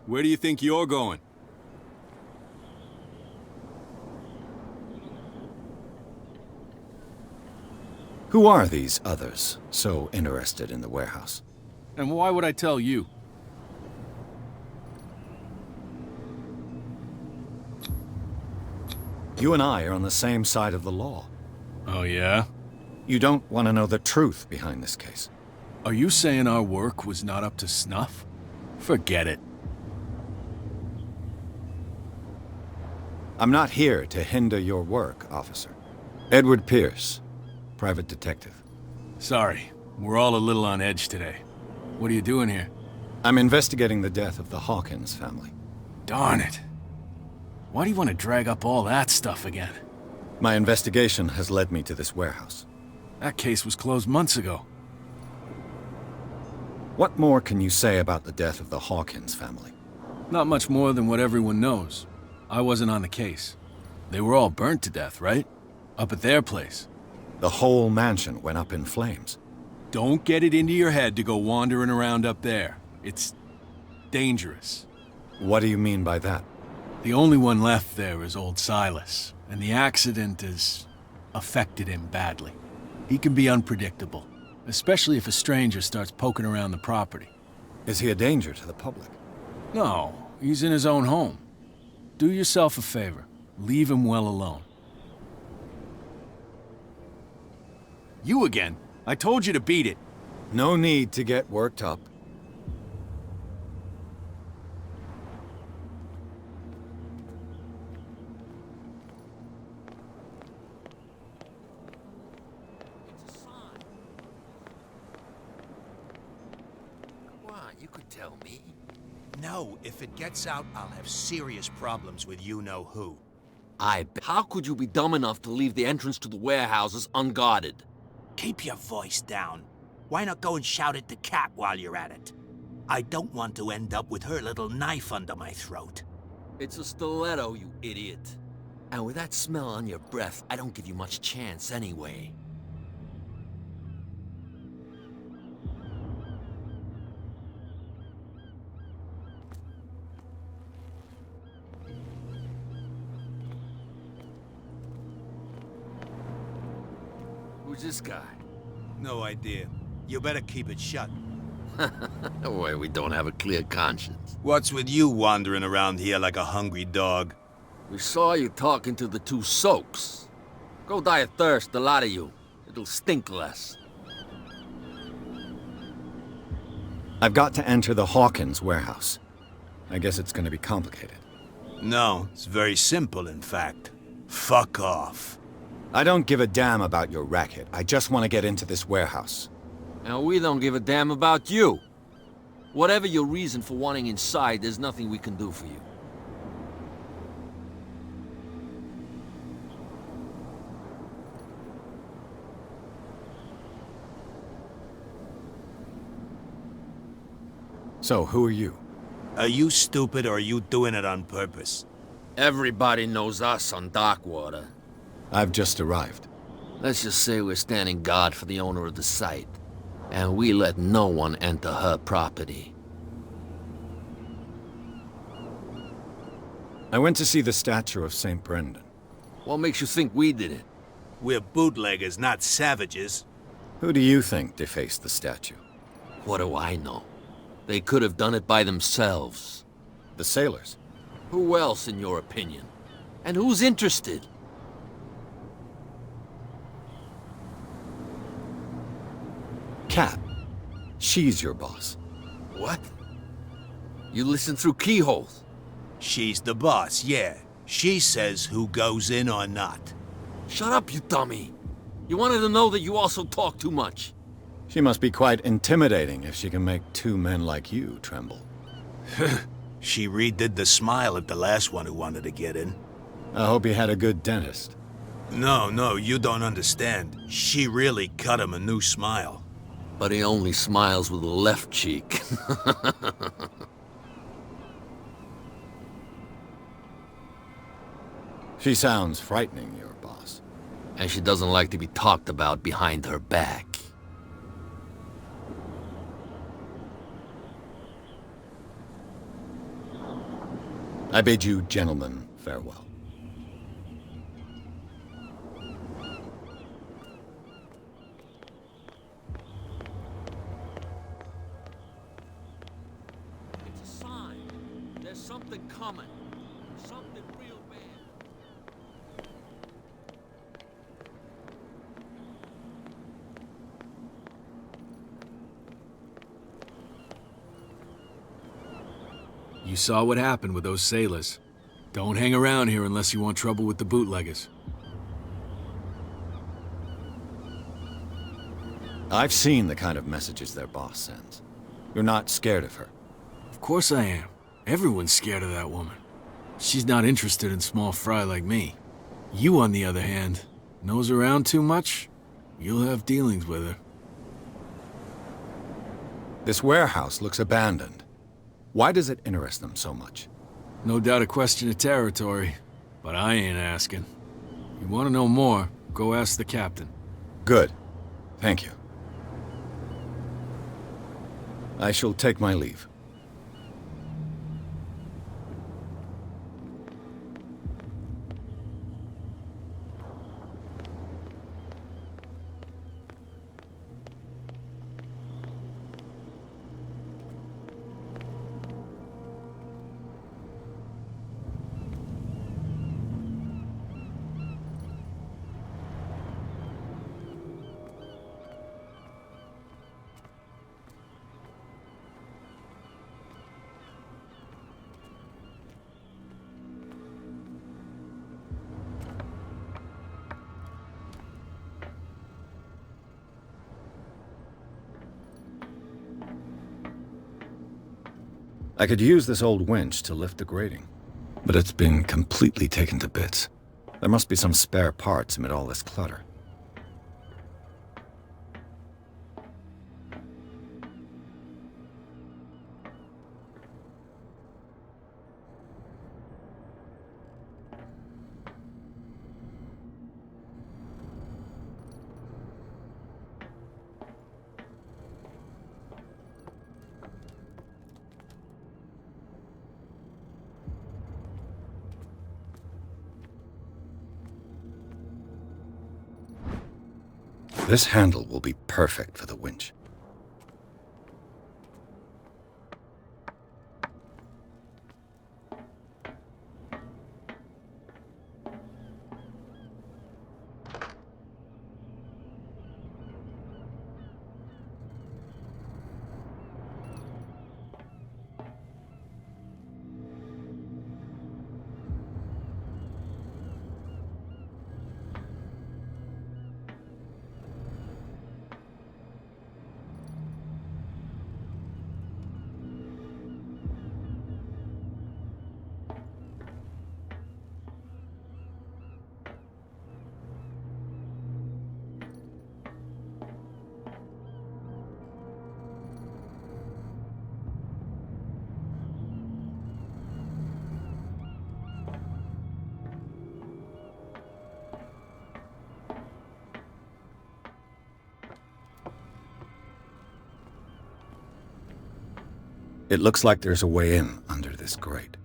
Q: Where do you think you're going?
B: Who are these others so interested in the warehouse?
Q: And why would I tell you?
B: You and I are on the same side of the law.
Q: Oh, yeah?
B: You don't want to know the truth behind this case.
Q: Are you saying our work was not up to snuff? Forget it.
B: I'm not here to hinder your work, officer. Edward Pierce, private detective.
Q: Sorry, we're all a little on edge today. What are you doing here?
B: I'm investigating the death of the Hawkins family.
Q: Darn it. Why do you want to drag up all that stuff again?
B: My investigation has led me to this warehouse.
Q: That case was closed months ago.
B: What more can you say about the death of the Hawkins family?
Q: Not much more than what everyone knows. I wasn't on the case. They were all burnt to death, right? Up at their place.
B: The whole mansion went up in flames.
Q: Don't get it into your head to go wandering around up there. It's dangerous.
B: What do you mean by that?
Q: The only one left there is old Silas, and the accident has affected him badly. He can be unpredictable, especially if a stranger starts poking around the property.
B: Is he a danger to the public?
Q: No, he's in his own home. Do yourself a favor. Leave him well alone. You again. I told you to beat it.
B: No need to get worked up.
M: Come on, you could tell me.
D: No, if it gets out, I'll have serious problems with you-know-who.
G: How could you be dumb enough to leave the entrance to the warehouses unguarded?
D: Keep your voice down. Why not go and shout at the cat while you're at it? I don't want to end up with her little knife under my throat.
G: It's a stiletto, you idiot. And with that smell on your breath, I don't give you much chance anyway. Who's this guy?
D: No idea. You better keep it shut.
G: Boy, we don't have a clear conscience.
D: What's with you wandering around here like a hungry dog?
G: We saw you talking to the two soaks. Go die of thirst, the lot of you. It'll stink less.
B: I've got to enter the Hawkins warehouse. I guess it's going to be complicated.
D: No, it's very simple, in fact. Fuck off.
B: I don't give a damn about your racket. I just want to get into this warehouse.
G: And we don't give a damn about you. Whatever your reason for wanting inside, there's nothing we can do for you.
B: So, who are you?
D: Are you stupid or are you doing it on purpose?
G: Everybody knows us on Darkwater.
B: I've just arrived.
G: Let's just say we're standing guard for the owner of the site. And we let no one enter her property.
B: I went to see the statue of St. Brendan.
G: What makes you think we did it?
D: We're bootleggers, not savages.
B: Who do you think defaced the statue?
G: What do I know? They could have done it by themselves.
B: The sailors?
G: Who else, in your opinion? And who's interested?
B: Cat. She's your boss.
G: What? You listen through keyholes?
D: She's the boss, yeah. She says who goes in or not.
G: Shut up, you dummy. You wanted to know that you also talk too much.
B: She must be quite intimidating if she can make two men like you tremble.
D: She redid the smile at the last one who wanted to get in.
B: I hope he had a good dentist.
D: No, you don't understand. She really cut him a new smile.
G: But he only smiles with the left cheek.
B: She sounds frightening, your boss.
G: And she doesn't like to be talked about behind her back.
B: I bid you gentlemen farewell.
G: It's a sign. There's something coming. Something real bad.
Q: You saw what happened with those sailors. Don't hang around here unless you want trouble with the bootleggers.
B: I've seen the kind of messages their boss sends. You're not scared of her.
Q: Of course I am. Everyone's scared of that woman. She's not interested in small fry like me. You, on the other hand, nose around too much, you'll have dealings with her.
B: This warehouse looks abandoned. Why does it interest them so much?
Q: No doubt a question of territory, but I ain't asking. You want to know more, go ask the captain.
B: Good. Thank you. I shall take my leave. I could use this old winch to lift the grating, but it's been completely taken to bits. There must be some spare parts amid all this clutter. This handle will be perfect for the winch. It looks like there's a way in under this grate.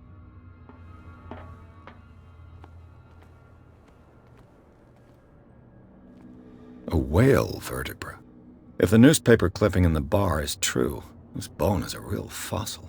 B: A whale vertebra. If the newspaper clipping in the bar is true, this bone is a real fossil.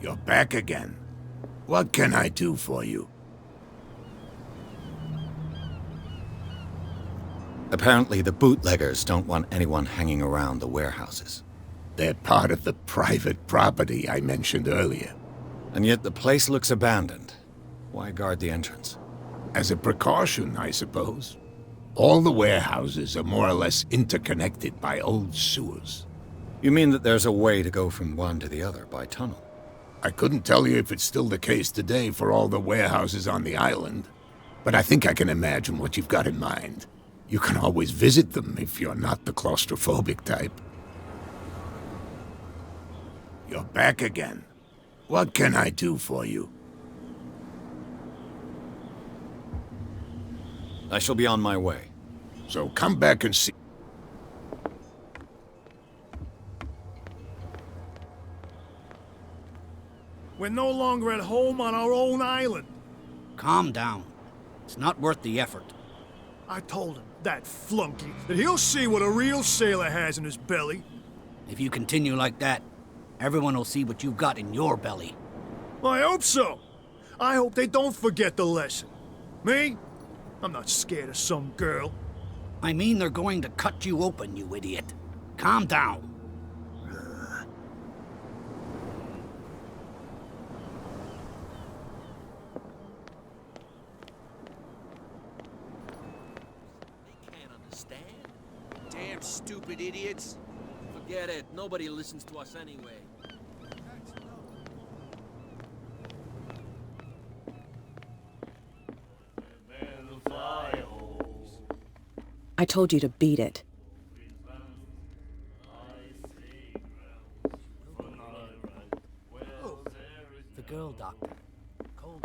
E: You're back again. What can I do for you?
B: Apparently the bootleggers don't want anyone hanging around the warehouses.
E: They're part of the private property I mentioned earlier.
B: And yet the place looks abandoned. Why guard the entrance?
E: As a precaution, I suppose. All the warehouses are more or less interconnected by old sewers.
B: You mean that there's a way to go from one to the other by tunnel?
E: I couldn't tell you if it's still the case today for all the warehouses on the island, but I think I can imagine what you've got in mind. You can always visit them if you're not the claustrophobic type. You're back again. What can I do for you?
B: I shall be on my way.
E: So come back and see.
R: We're no longer at home on our own island.
L: Calm down. It's not worth the effort.
R: I told him, that flunky, that he'll see what a real sailor has in his belly.
L: If you continue like that, everyone will see what you've got in your belly.
R: I hope so. I hope they don't forget the lesson. Me? I'm not scared of some girl.
L: I mean they're going to cut you open, you idiot. Calm down.
H: Damn stupid idiots.
G: Forget it. Nobody listens to us anyway.
O: I told you to beat it.
L: The girl doctor. Cold.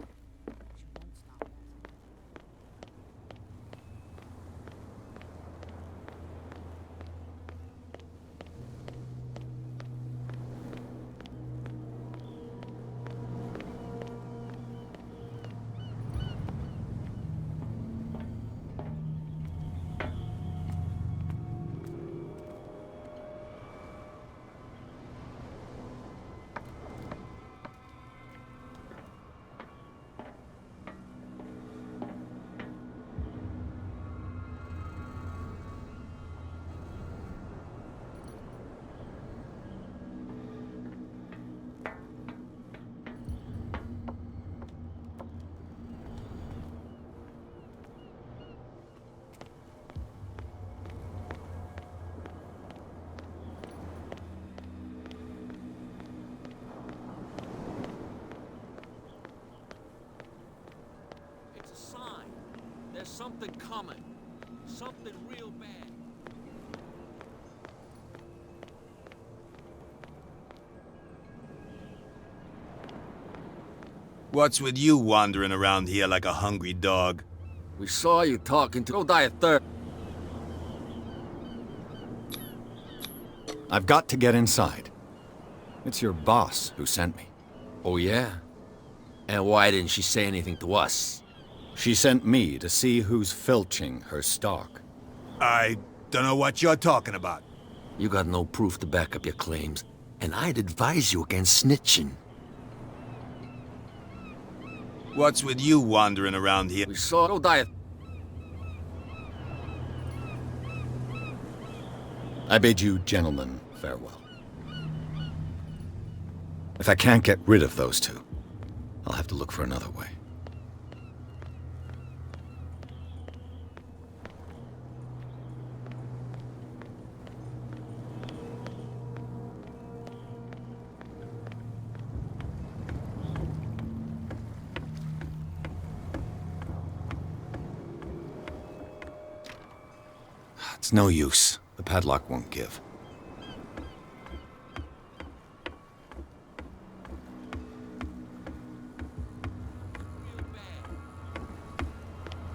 G: There's something coming. Something real bad.
S: What's with you wandering around here like a hungry dog?
G: We saw you talking to... Go die of thirst.
B: I've got to get inside. It's your boss who sent me.
G: Oh, yeah? And why didn't she say anything to us?
B: She sent me to see who's filching her stock.
S: I don't know what you're talking about.
G: You got no proof to back up your claims, and I'd advise you against snitching.
S: What's with you wandering around here?
G: We saw... Go die of...
B: I bid you gentlemen farewell. If I can't get rid of those two, I'll have to look for another way. It's no use. The padlock won't give.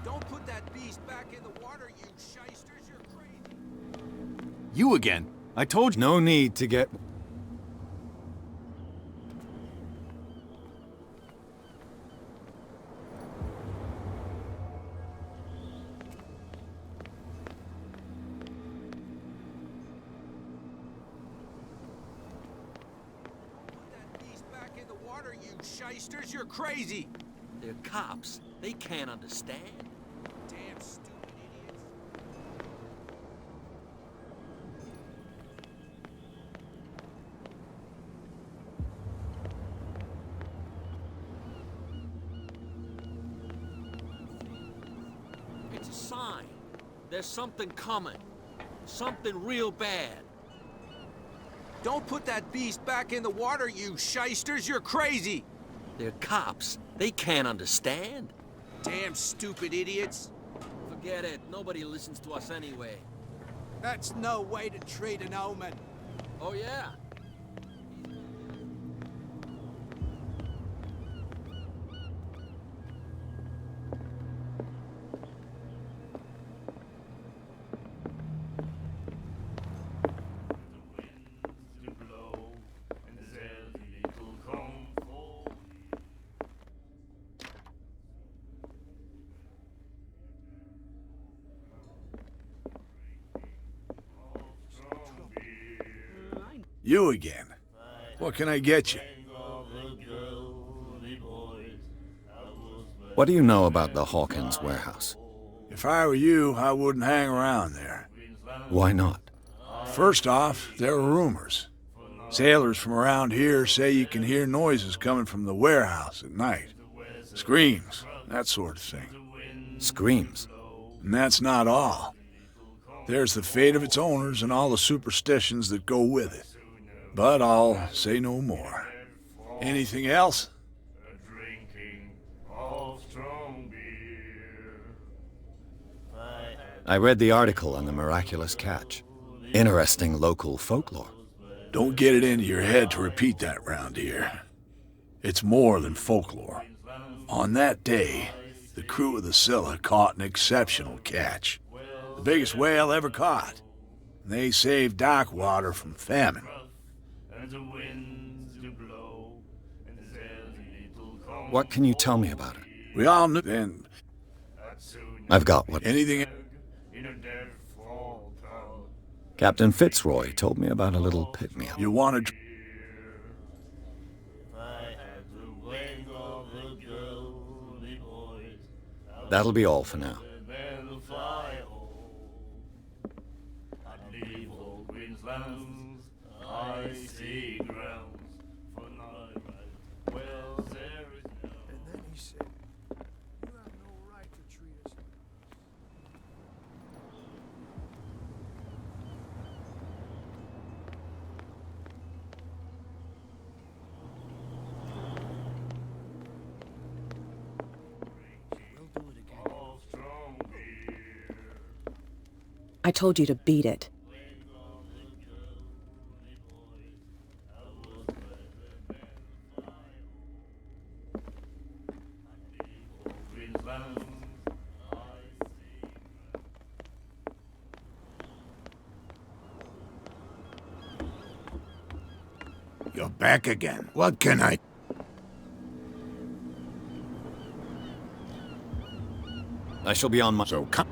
H: Don't put that beast back in the water, you shysters. You're crazy.
B: You again? I told you. No need to get...
H: Shysters, you're crazy!
G: They're cops. They can't understand.
H: Damn stupid idiots.
G: It's a sign. There's something coming. Something real bad.
H: Don't put that beast back in the water, you shysters! You're crazy!
G: They're cops. They can't understand.
H: Damn stupid idiots.
G: Forget it. Nobody listens to us anyway.
N: That's no way to treat an omen.
G: Oh, yeah?
I: You again. What can I get you?
B: What do you know about the Hawkins warehouse?
I: If I were you, I wouldn't hang around there.
B: Why not?
I: First off, there are rumors. Sailors from around here say you can hear noises coming from the warehouse at night. Screams, that sort of thing.
B: Screams?
I: And that's not all. There's the fate of its owners and all the superstitions that go with it. But I'll say no more. Anything else?
B: I read the article on the miraculous catch. Interesting local folklore.
I: Don't get it into your head to repeat that round here. It's more than folklore. On that day, the crew of the Scylla caught an exceptional catch. The biggest whale ever caught. They saved Darkwater from famine.
B: What can you tell me about it?
I: We all knew then.
B: I've got what...
I: Anything...
B: Captain Fitzroy told me about a little pick-me-up.
I: You wanted...
B: That'll be all for now.
O: I told you to beat it.
E: You're back again. What can I...
B: I shall be on my...
E: So come...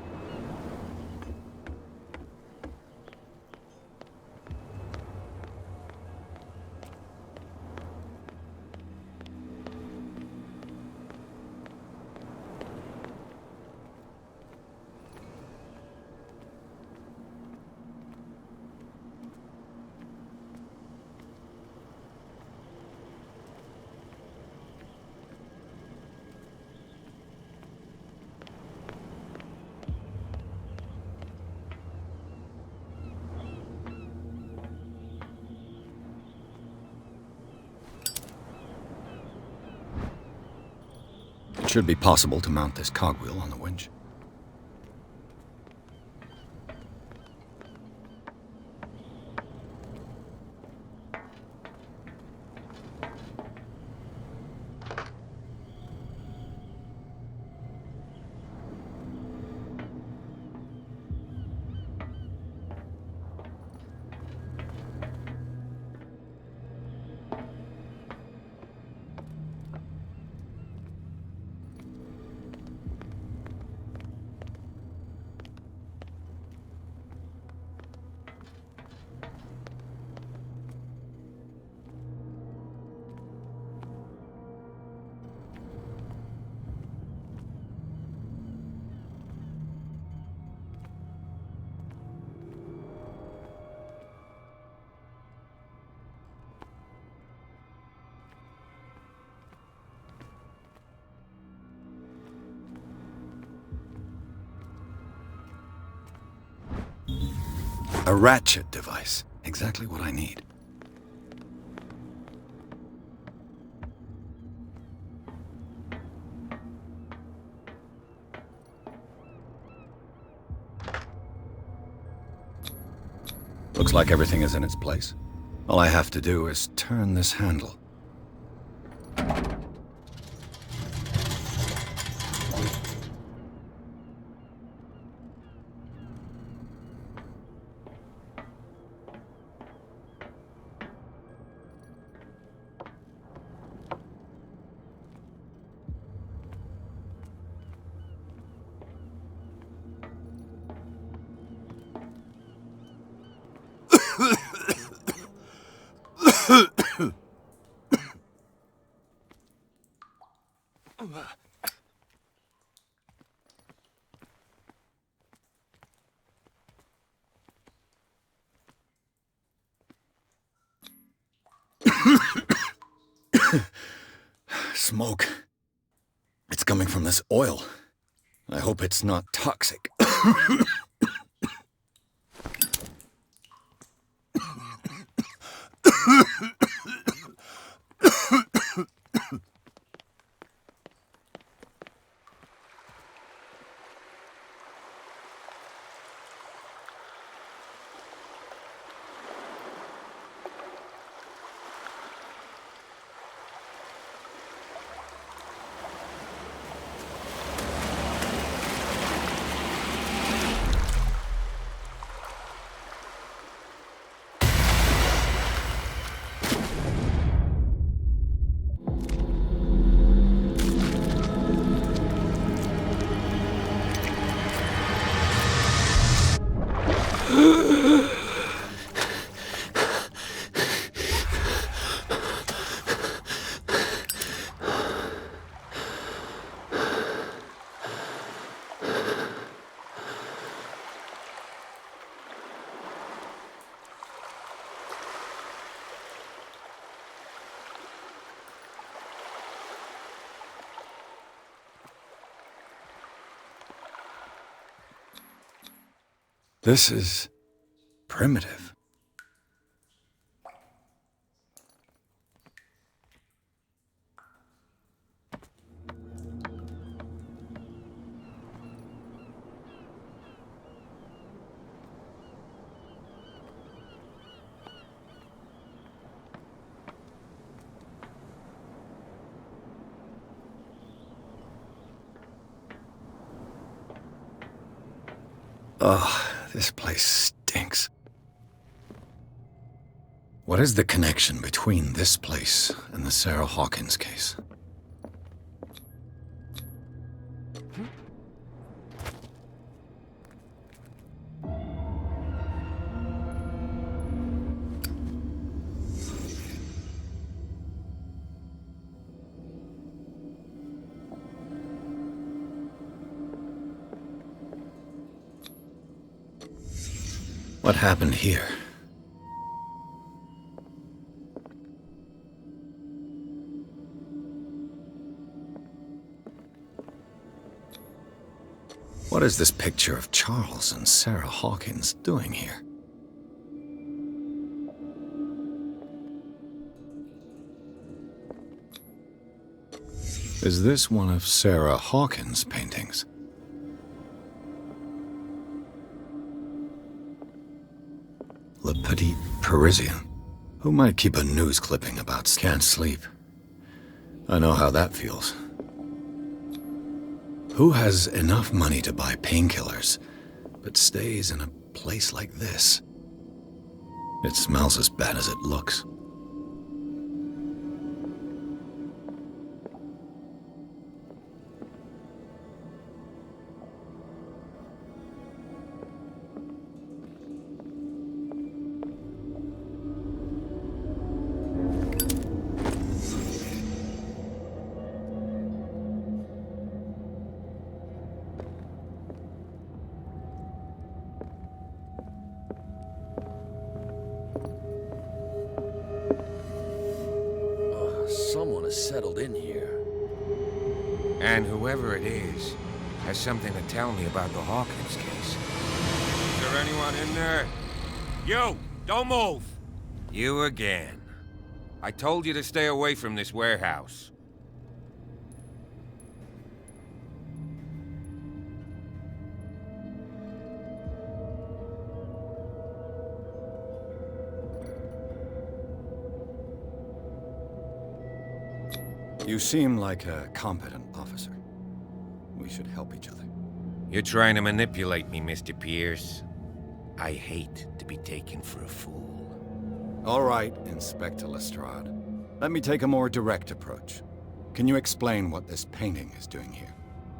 B: It should be possible to mount this cogwheel on the winch. A ratchet device. Exactly what I need. Looks like everything is in its place. All I have to do is turn this handle. Smoke. It's coming from this oil. I hope it's not toxic. This is primitive. Ugh, this place stinks. What is the connection between this place and the Sarah Hawkins case? What happened here? What is this picture of Charles and Sarah Hawkins doing here? Is this one of Sarah Hawkins' paintings? Le Petit Parisien. Who might keep a news clipping about can't sleep? I know how that feels. Who has enough money to buy painkillers, but stays in a place like this? It smells as bad as it looks.
G: Someone has settled in here.
F: And whoever it is has something to tell me about the Hawkins case. Is there anyone in there? You! Don't move! You again. I told you to stay away from this warehouse.
B: You seem like a competent officer. We should help each other.
F: You're trying to manipulate me, Mr. Pierce. I hate to be taken for a fool.
B: All right, Inspector Lestrade. Let me take a more direct approach. Can you explain what this painting is doing here?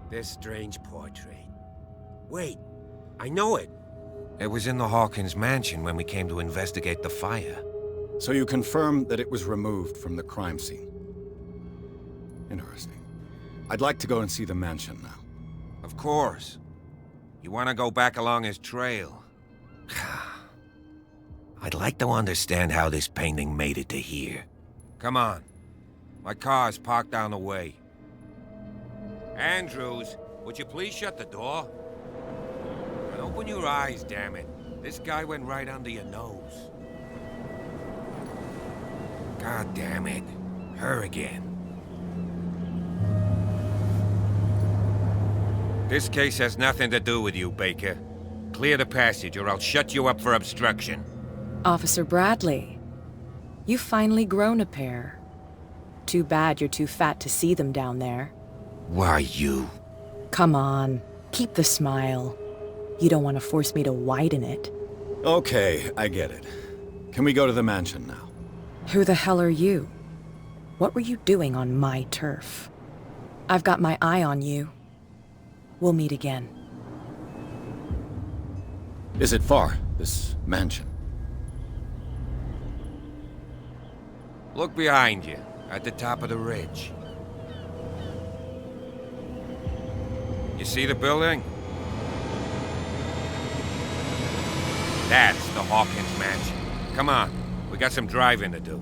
M: This strange portrait. Wait, I know it.
F: It was in the Hawkins mansion when we came to investigate the fire.
B: So you confirm that it was removed from the crime scene? Interesting. I'd like to go and see the mansion now.
F: Of course. You want to go back along his trail? I'd like to understand how this painting made it to here. Come on. My car's parked down the way. Andrews, would you please shut the door? And open your eyes, damn it. This guy went right under your nose. God damn it. Her again. This case has nothing to do with you, Baker. Clear the passage or I'll shut you up for obstruction.
O: Officer Bradley, you've finally grown a pair. Too bad you're too fat to see them down there.
F: Why, you?
O: Come on, keep the smile. You don't want to force me to widen it.
B: Okay, I get it. Can we go to the mansion now?
O: Who the hell are you? What were you doing on my turf? I've got my eye on you. We'll meet again.
B: Is it far, this mansion?
F: Look behind you, at the top of the ridge. You see the building? That's the Hawkins mansion. Come on, we got some driving to do.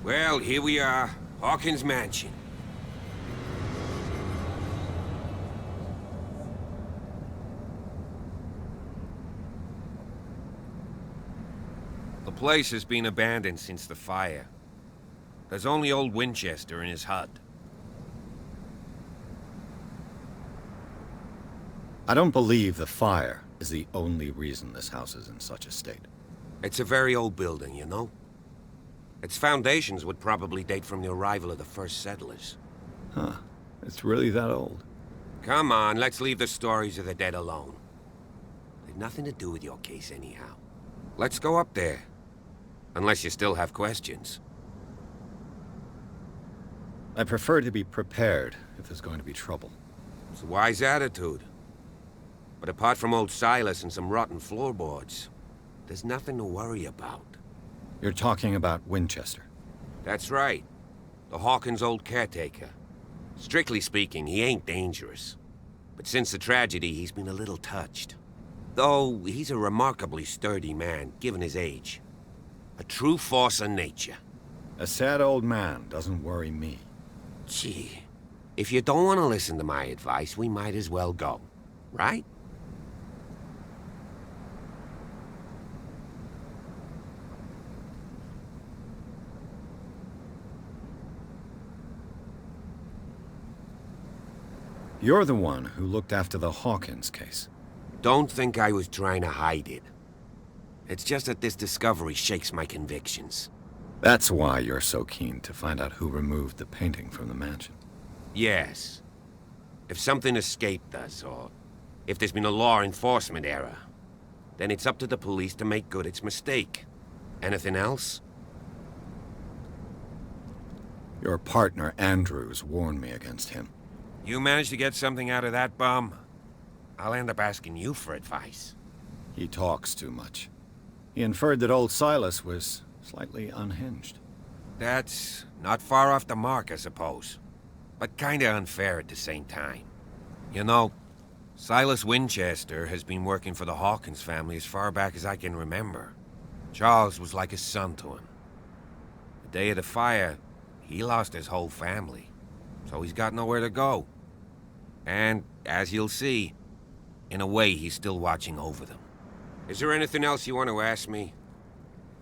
F: Well, here we are. Hawkins Mansion. The place has been abandoned since the fire. There's only old Winchester in his hut.
B: I don't believe the fire is the only reason this house is in such a state.
F: It's a very old building, you know? Its foundations would probably date from the arrival of the first settlers.
B: Huh. It's really that old?
F: Come on, let's leave the stories of the dead alone. They've nothing to do with your case anyhow. Let's go up there. Unless you still have questions.
B: I prefer to be prepared if there's going to be trouble.
F: It's a wise attitude. But apart from old Silas and some rotten floorboards, there's nothing to worry about.
B: You're talking about Winchester?
F: That's right. The Hawkins' old caretaker. Strictly speaking, he ain't dangerous. But since the tragedy, he's been a little touched. Though, he's a remarkably sturdy man, given his age. A true force of nature.
B: A sad old man doesn't worry me.
F: Gee, if you don't want to listen to my advice, we might as well go. Right?
B: You're the one who looked after the Hawkins case.
F: Don't think I was trying to hide it. It's just that this discovery shakes my convictions.
B: That's why you're so keen to find out who removed the painting from the mansion.
F: Yes. If something escaped us, or if there's been a law enforcement error, then it's up to the police to make good its mistake. Anything else?
B: Your partner, Andrews, warned me against him.
F: You managed to get something out of that bum? I'll end up asking you for advice.
B: He talks too much. He inferred that old Silas was slightly unhinged.
F: That's not far off the mark, I suppose. But kinda unfair at the same time. You know, Silas Winchester has been working for the Hawkins family as far back as I can remember. Charles was like a son to him. The day of the fire, he lost his whole family, so he's got nowhere to go. And, as you'll see, in a way, he's still watching over them. Is there anything else you want to ask me?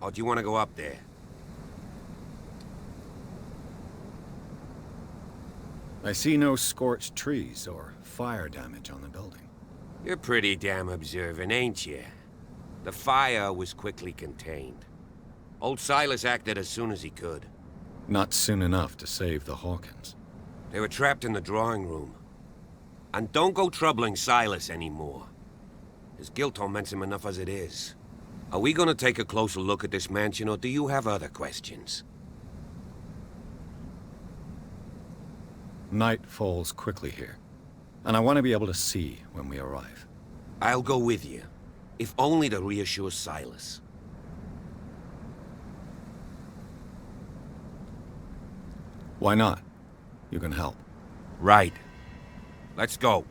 F: Or do you want to go up there?
B: I see no scorched trees or fire damage on the building.
F: You're pretty damn observant, ain't you? The fire was quickly contained. Old Silas acted as soon as he could.
B: Not soon enough to save the Hawkins.
F: They were trapped in the drawing room. And don't go troubling Silas anymore. His guilt torments him enough as it is. Are we gonna take a closer look at this mansion, or do you have other questions?
B: Night falls quickly here, and I want to be able to see when we arrive.
F: I'll go with you, if only to reassure Silas.
B: Why not? You can help.
F: Right. Let's go.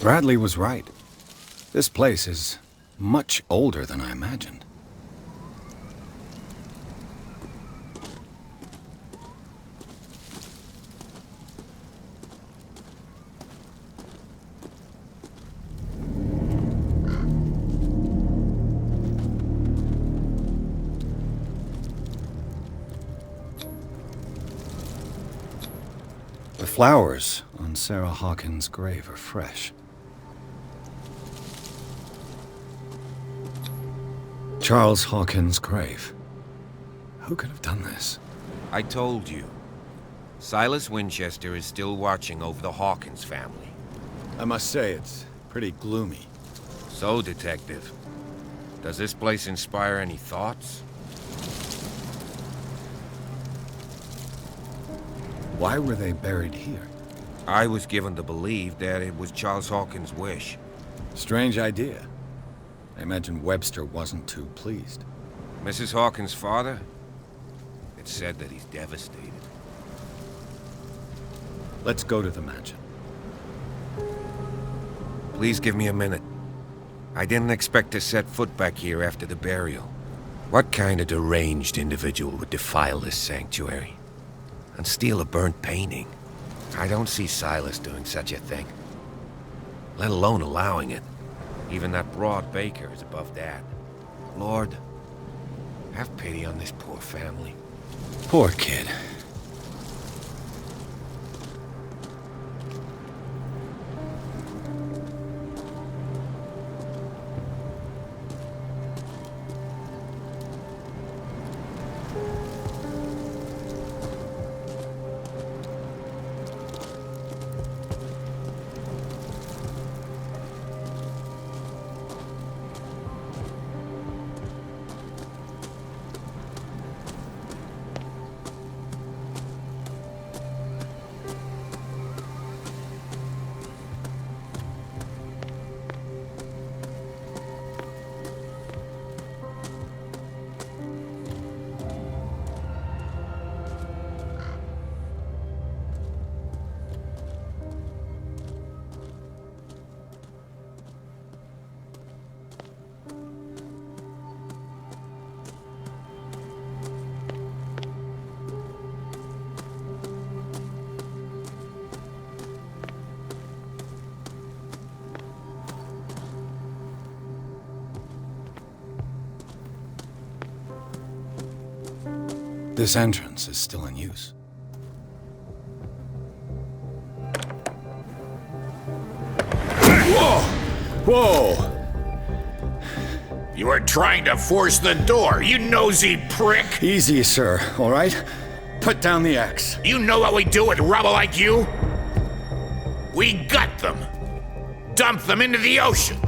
B: Bradley was right. This place is much older than I imagined. The flowers on Sarah Hawkins' grave are fresh. Charles Hawkins' grave. Who could have done this?
F: I told you. Silas Winchester is still watching over the Hawkins family.
B: I must say, it's pretty gloomy.
F: So, Detective, does this place inspire any thoughts?
B: Why were they buried here?
F: I was given to believe that it was Charles Hawkins' wish.
B: Strange idea. I imagine Webster wasn't too pleased.
F: Mrs. Hawkins' father? It's said that he's devastated.
B: Let's go to the mansion.
F: Please give me a minute. I didn't expect to set foot back here after the burial. What kind of deranged individual would defile this sanctuary? And steal a burnt painting? I don't see Silas doing such a thing. Let alone allowing it. Even that broad baker is above that. Lord, have pity on this poor family.
B: Poor kid. This entrance is still in use.
E: Whoa!
B: Whoa!
E: You were trying to force the door, you nosy prick!
B: Easy, sir, all right? Put down the axe.
E: You know what we do with rubble like you?
T: We got them! Dump them into the ocean!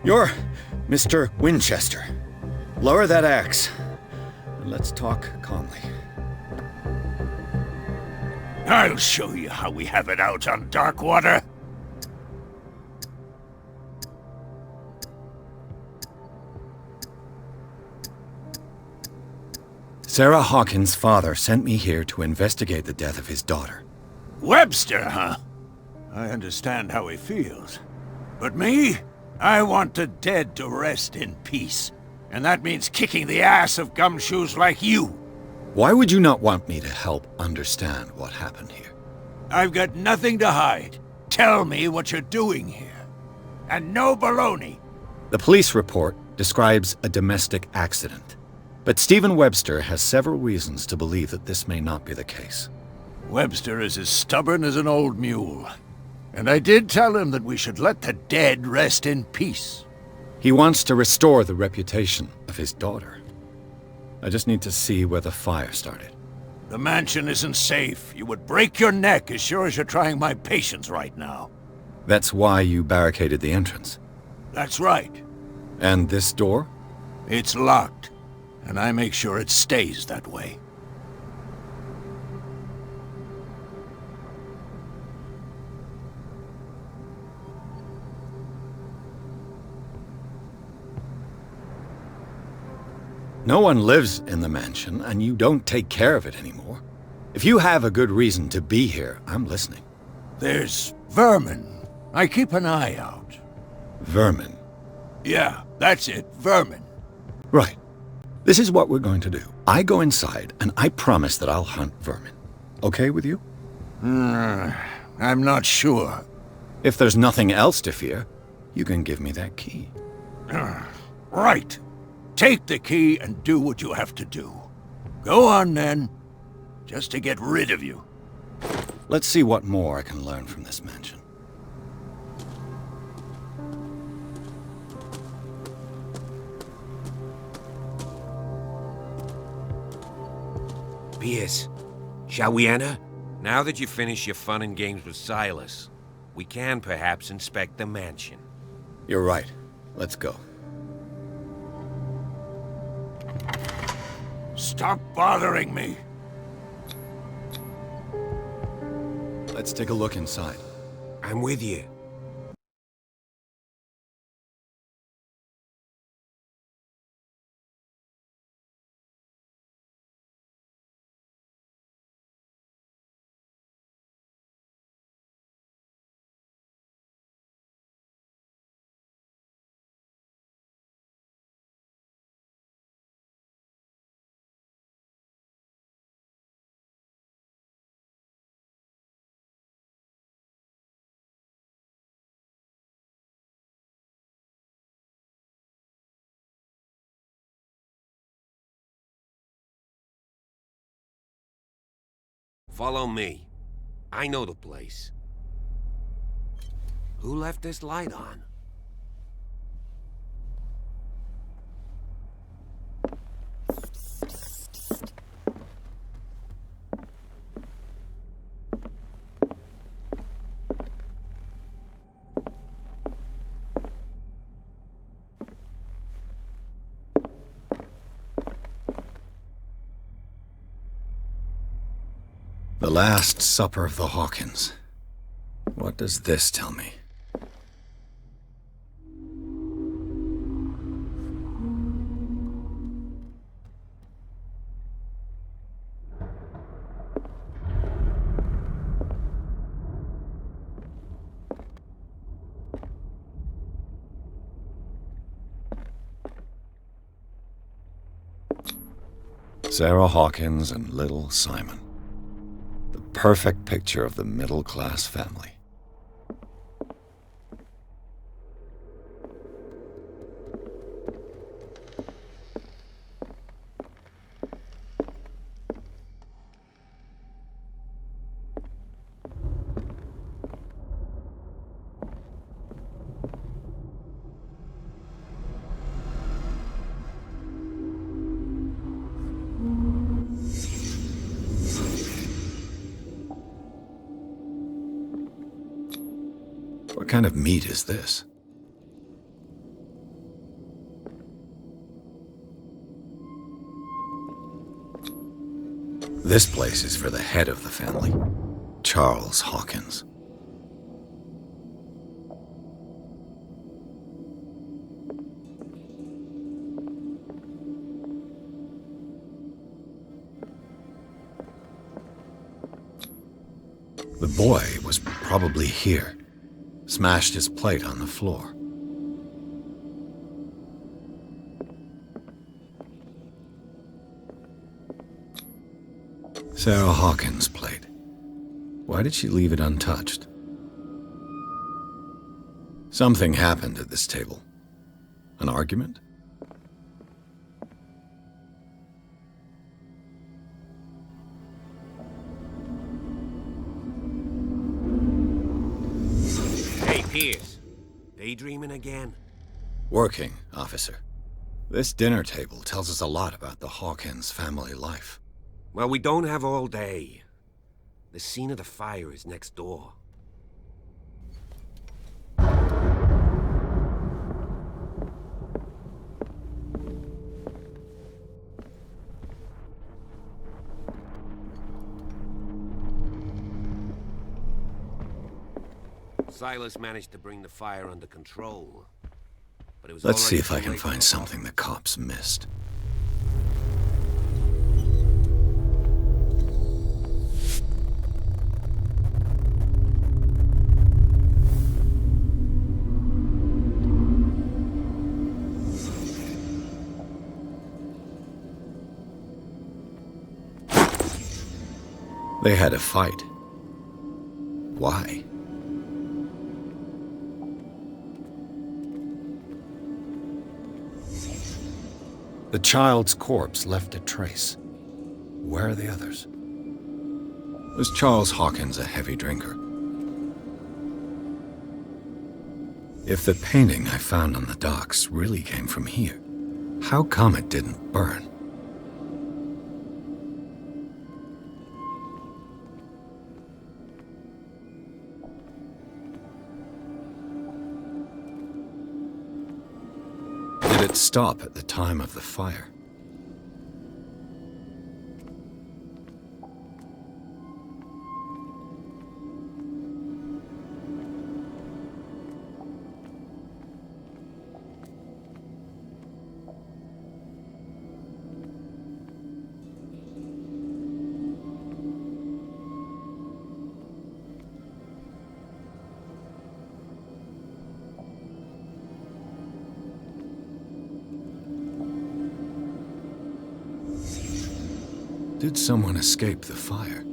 B: You're Mr. Winchester. Lower that axe, and let's talk calmly.
U: I'll show you how we have it out on Darkwater.
B: Sarah Hawkins' father sent me here to investigate the death of his daughter.
U: Webster, huh? I understand how he feels. But me? I want the dead to rest in peace. And that means kicking the ass of gumshoes like you.
B: Why would you not want me to help understand what happened here?
U: I've got nothing to hide. Tell me what you're doing here. And no baloney.
B: The police report describes a domestic accident. But Stephen Webster has several reasons to believe that this may not be the case.
U: Webster is as stubborn as an old mule. And I did tell him that we should let the dead rest in peace.
B: He wants to restore the reputation of his daughter. I just need to see where the fire started.
U: The mansion isn't safe. You would break your neck as sure as you're trying my patience right now.
B: That's why you barricaded the entrance.
U: That's right.
B: And this door?
U: It's locked. And I make sure it stays that way.
B: No one lives in the mansion, and you don't take care of it anymore. If you have a good reason to be here, I'm listening.
U: There's vermin. I keep an eye out.
B: Vermin?
U: Yeah, that's it, vermin.
B: Right. This is what we're going to do. I go inside, and I promise that I'll hunt vermin. Okay with you?
U: I'm not sure.
B: If there's nothing else to fear, you can give me that key.
U: Right. Take the key and do what you have to do. Go on, then. Just to get rid of you.
B: Let's see what more I can learn from this mansion.
M: Pierce, shall we enter?
F: Now that you've finished your fun and games with Silas, we can perhaps inspect the mansion.
B: You're right. Let's go.
U: Stop bothering me.
B: Let's take a look inside.
M: I'm with you.
F: Follow me. I know the place. Who left this light on?
B: The Last Supper of the Hawkins. What does this tell me? Sarah Hawkins and little Simon. The perfect picture of the middle-class family. What kind of meat is this? This place is for the head of the family, Charles Hawkins. The boy was probably here, smashed his plate on the floor. Sarah Hawkins' plate. Why did she leave it untouched? Something happened at this table. An argument?
M: Hey, Pierce. Daydreaming again?
B: Working, officer. This dinner table tells us a lot about the Hawkins family life.
M: Well, we don't have all day. The scene of the fire is next door. Silas managed to bring the fire under control. But it was
B: Let's see
M: already
B: if I
M: too
B: can
M: late
B: find
M: for
B: something the cops missed. They had a fight. Why? The child's corpse left a trace. Where are the others? Was Charles Hawkins a heavy drinker? If the painting I found on the docks really came from here, how come it didn't burn? Did it stop at the time of the fire? Did someone escape the fire?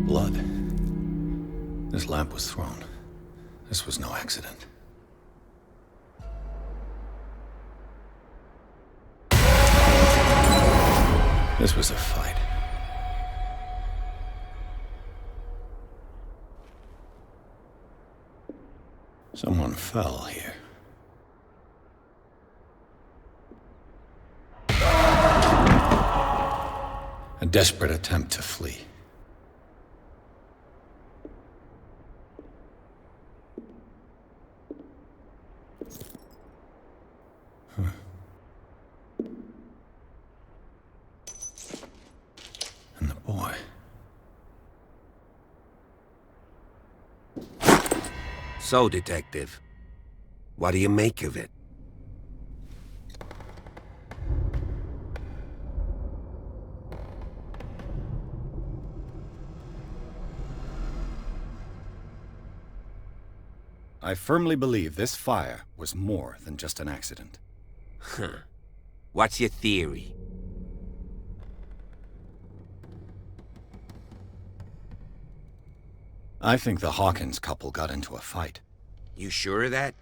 B: Blood. This lamp was thrown. This was no accident. This was a fight. Someone fell here. A desperate attempt to flee. And the boy.
M: So, Detective, what do you make of it?
B: I firmly believe this fire was more than just an accident.
M: Huh. What's your theory?
B: I think the Hawkins couple got into a fight.
M: You sure of that?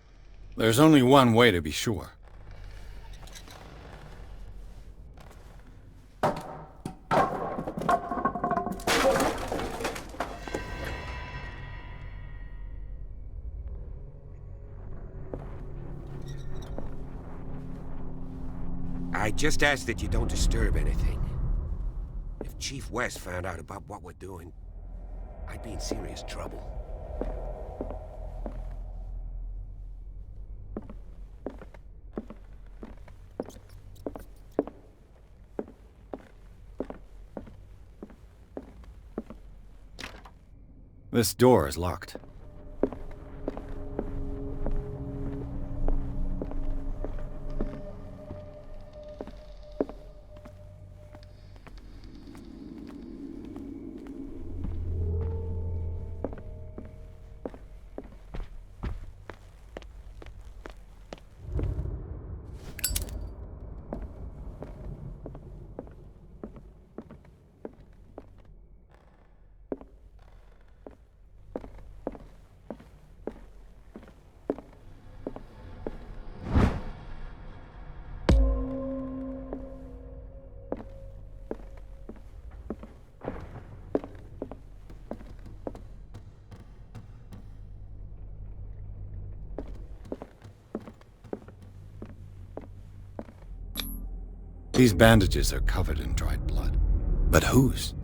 B: There's only one way to be sure.
M: I just ask that you don't disturb anything. If Chief West found out about what we're doing, I'd be in serious trouble.
B: This door is locked. These bandages are covered in dried blood. But whose?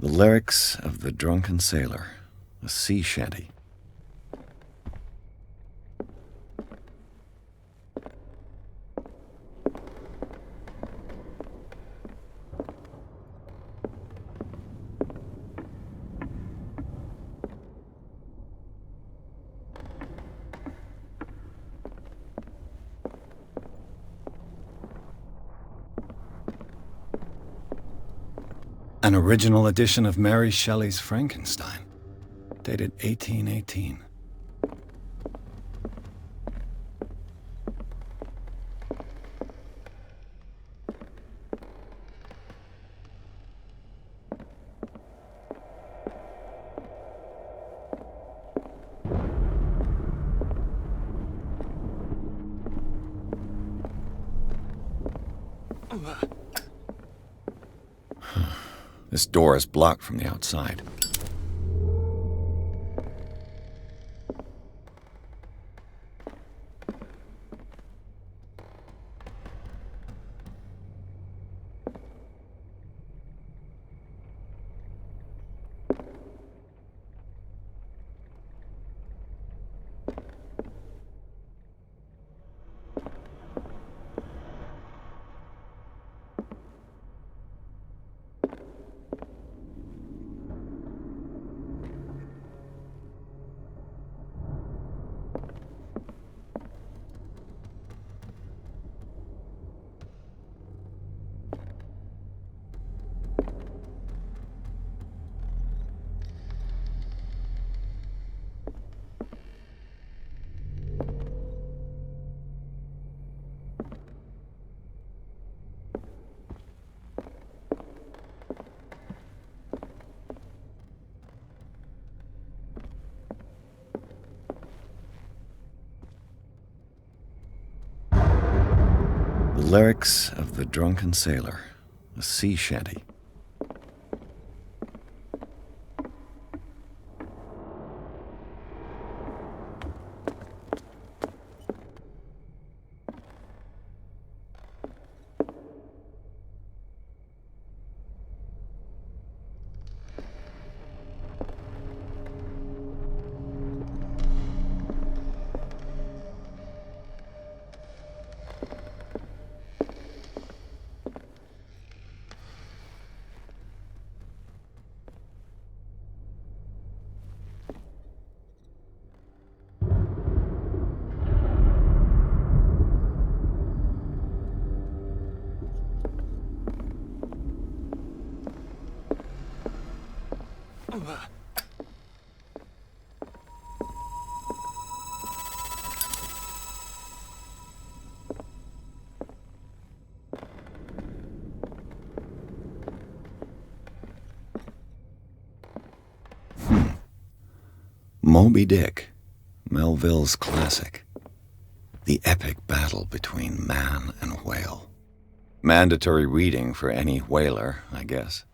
B: The lyrics of the drunken sailor, a sea shanty. An original edition of Mary Shelley's Frankenstein, dated 1818. This door is blocked from the outside. The lyrics of the drunken sailor, a sea shanty. Moby Dick, Melville's classic. The epic battle between man and whale. Mandatory reading for any whaler, I guess.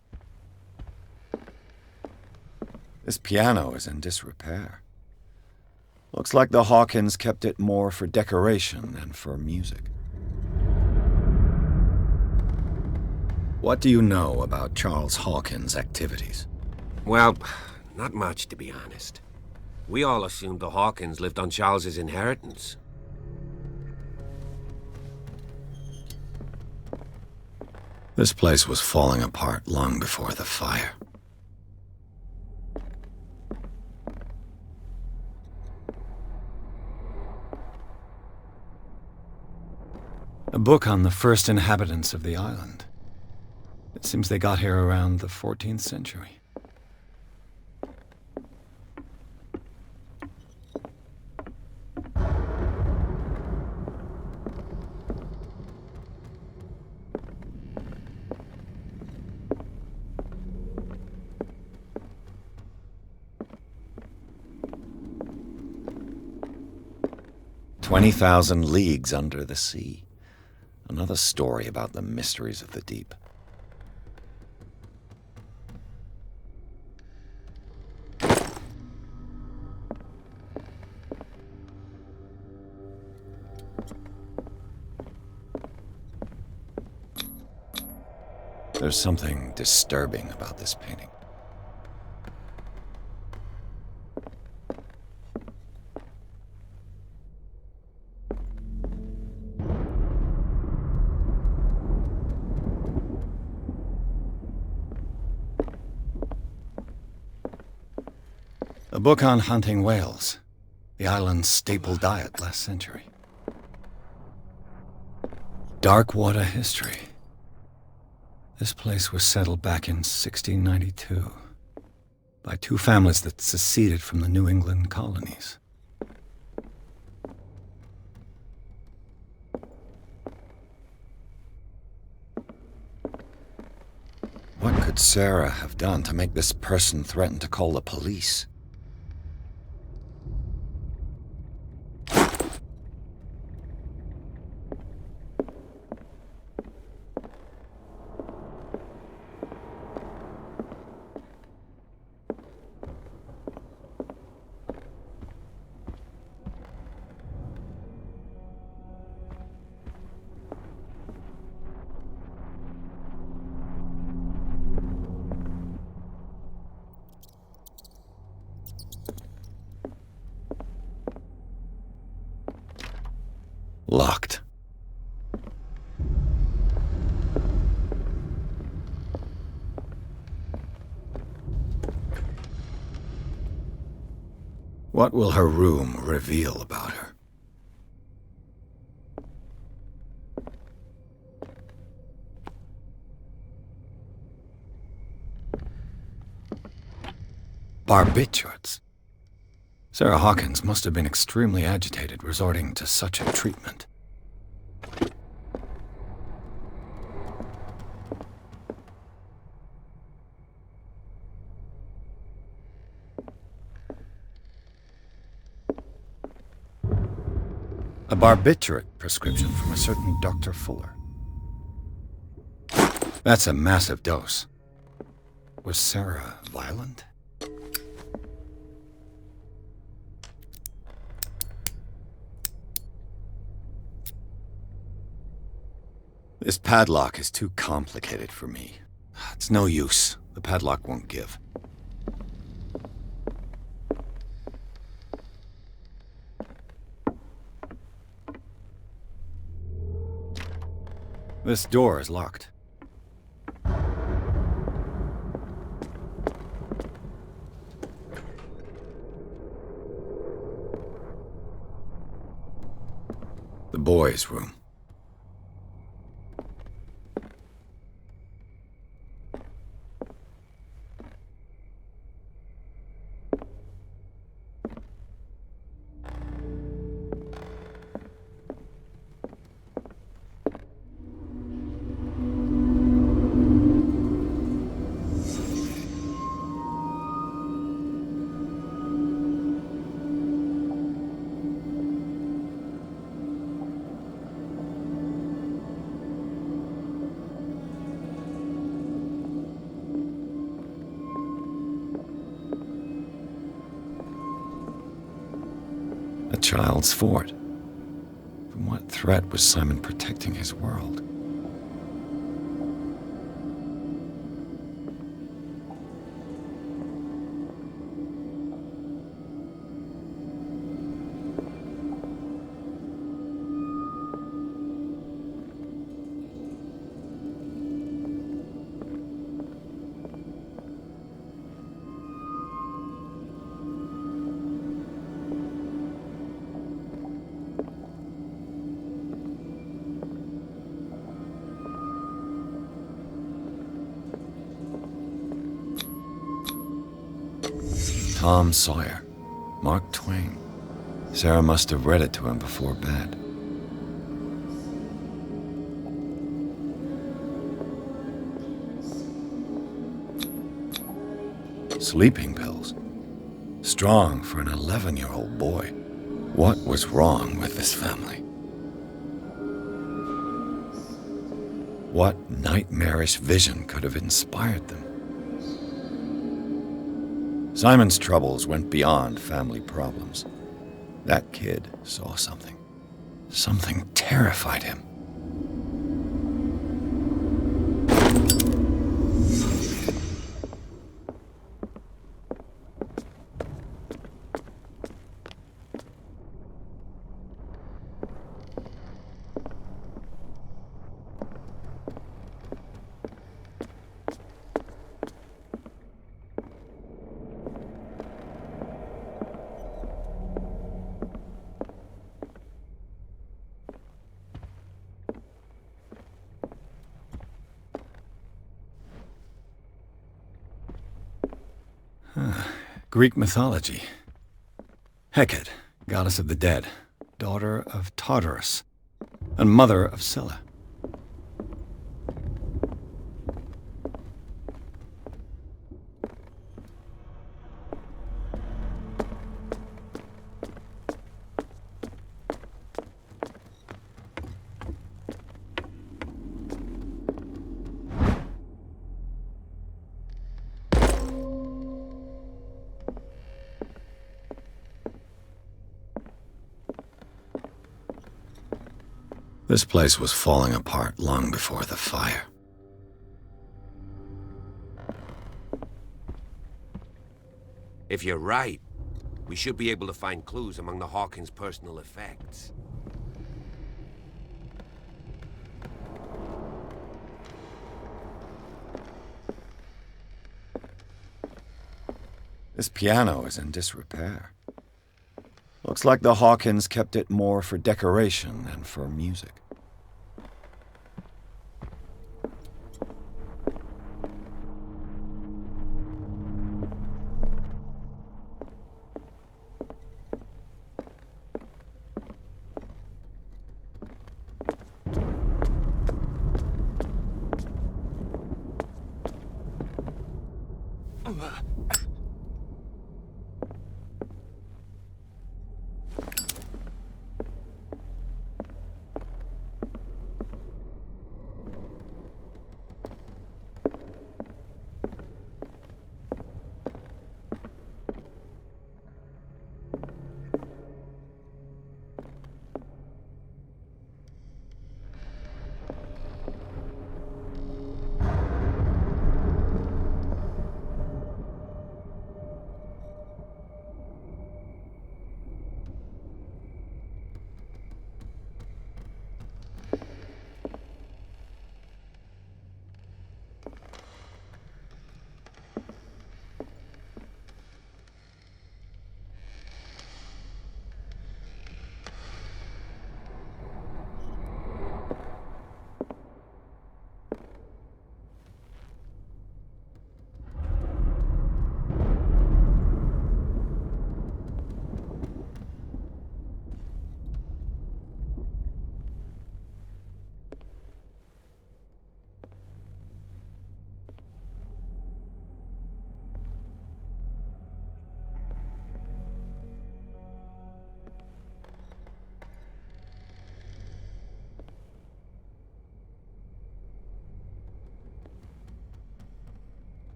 B: This piano is in disrepair. Looks like the Hawkins kept it more for decoration than for music. What do you know about Charles Hawkins' activities?
M: Well, not much, to be honest. We all assumed the Hawkins lived on Charles's inheritance.
B: This place was falling apart long before the fire. A book on the first inhabitants of the island. It seems they got here around the 14th century. "20,000 Leagues Under the Sea." Another story about the mysteries of the deep. There's something disturbing about this painting. A book on hunting whales, the island's staple diet last century. Dark water history. This place was settled back in 1692 by two families that seceded from the New England colonies. What could Sarah have done to make this person threaten to call the police? Locked. What will her room reveal about her? Barbiturates. Sarah Hawkins must have been extremely agitated resorting to such a treatment. A barbiturate prescription from a certain Dr. Fuller. That's a massive dose. Was Sarah violent? This padlock is too complicated for me. It's no use. The padlock won't give. This door is locked. The boys' room. A child's fort. From what threat was Simon protecting his world? Tom Sawyer, Mark Twain. Sarah must have read it to him before bed. Sleeping pills. Strong for an 11-year-old boy. What was wrong with this family? What nightmarish vision could have inspired them? Simon's troubles went beyond family problems. That kid saw something. Something terrified him. Greek mythology. Hecate, goddess of the dead, daughter of Tartarus, and mother of Scylla. This place was falling apart long before the fire.
M: If you're right, we should be able to find clues among the Hawkins' personal effects.
B: This piano is in disrepair. Looks like the Hawkins kept it more for decoration than for music.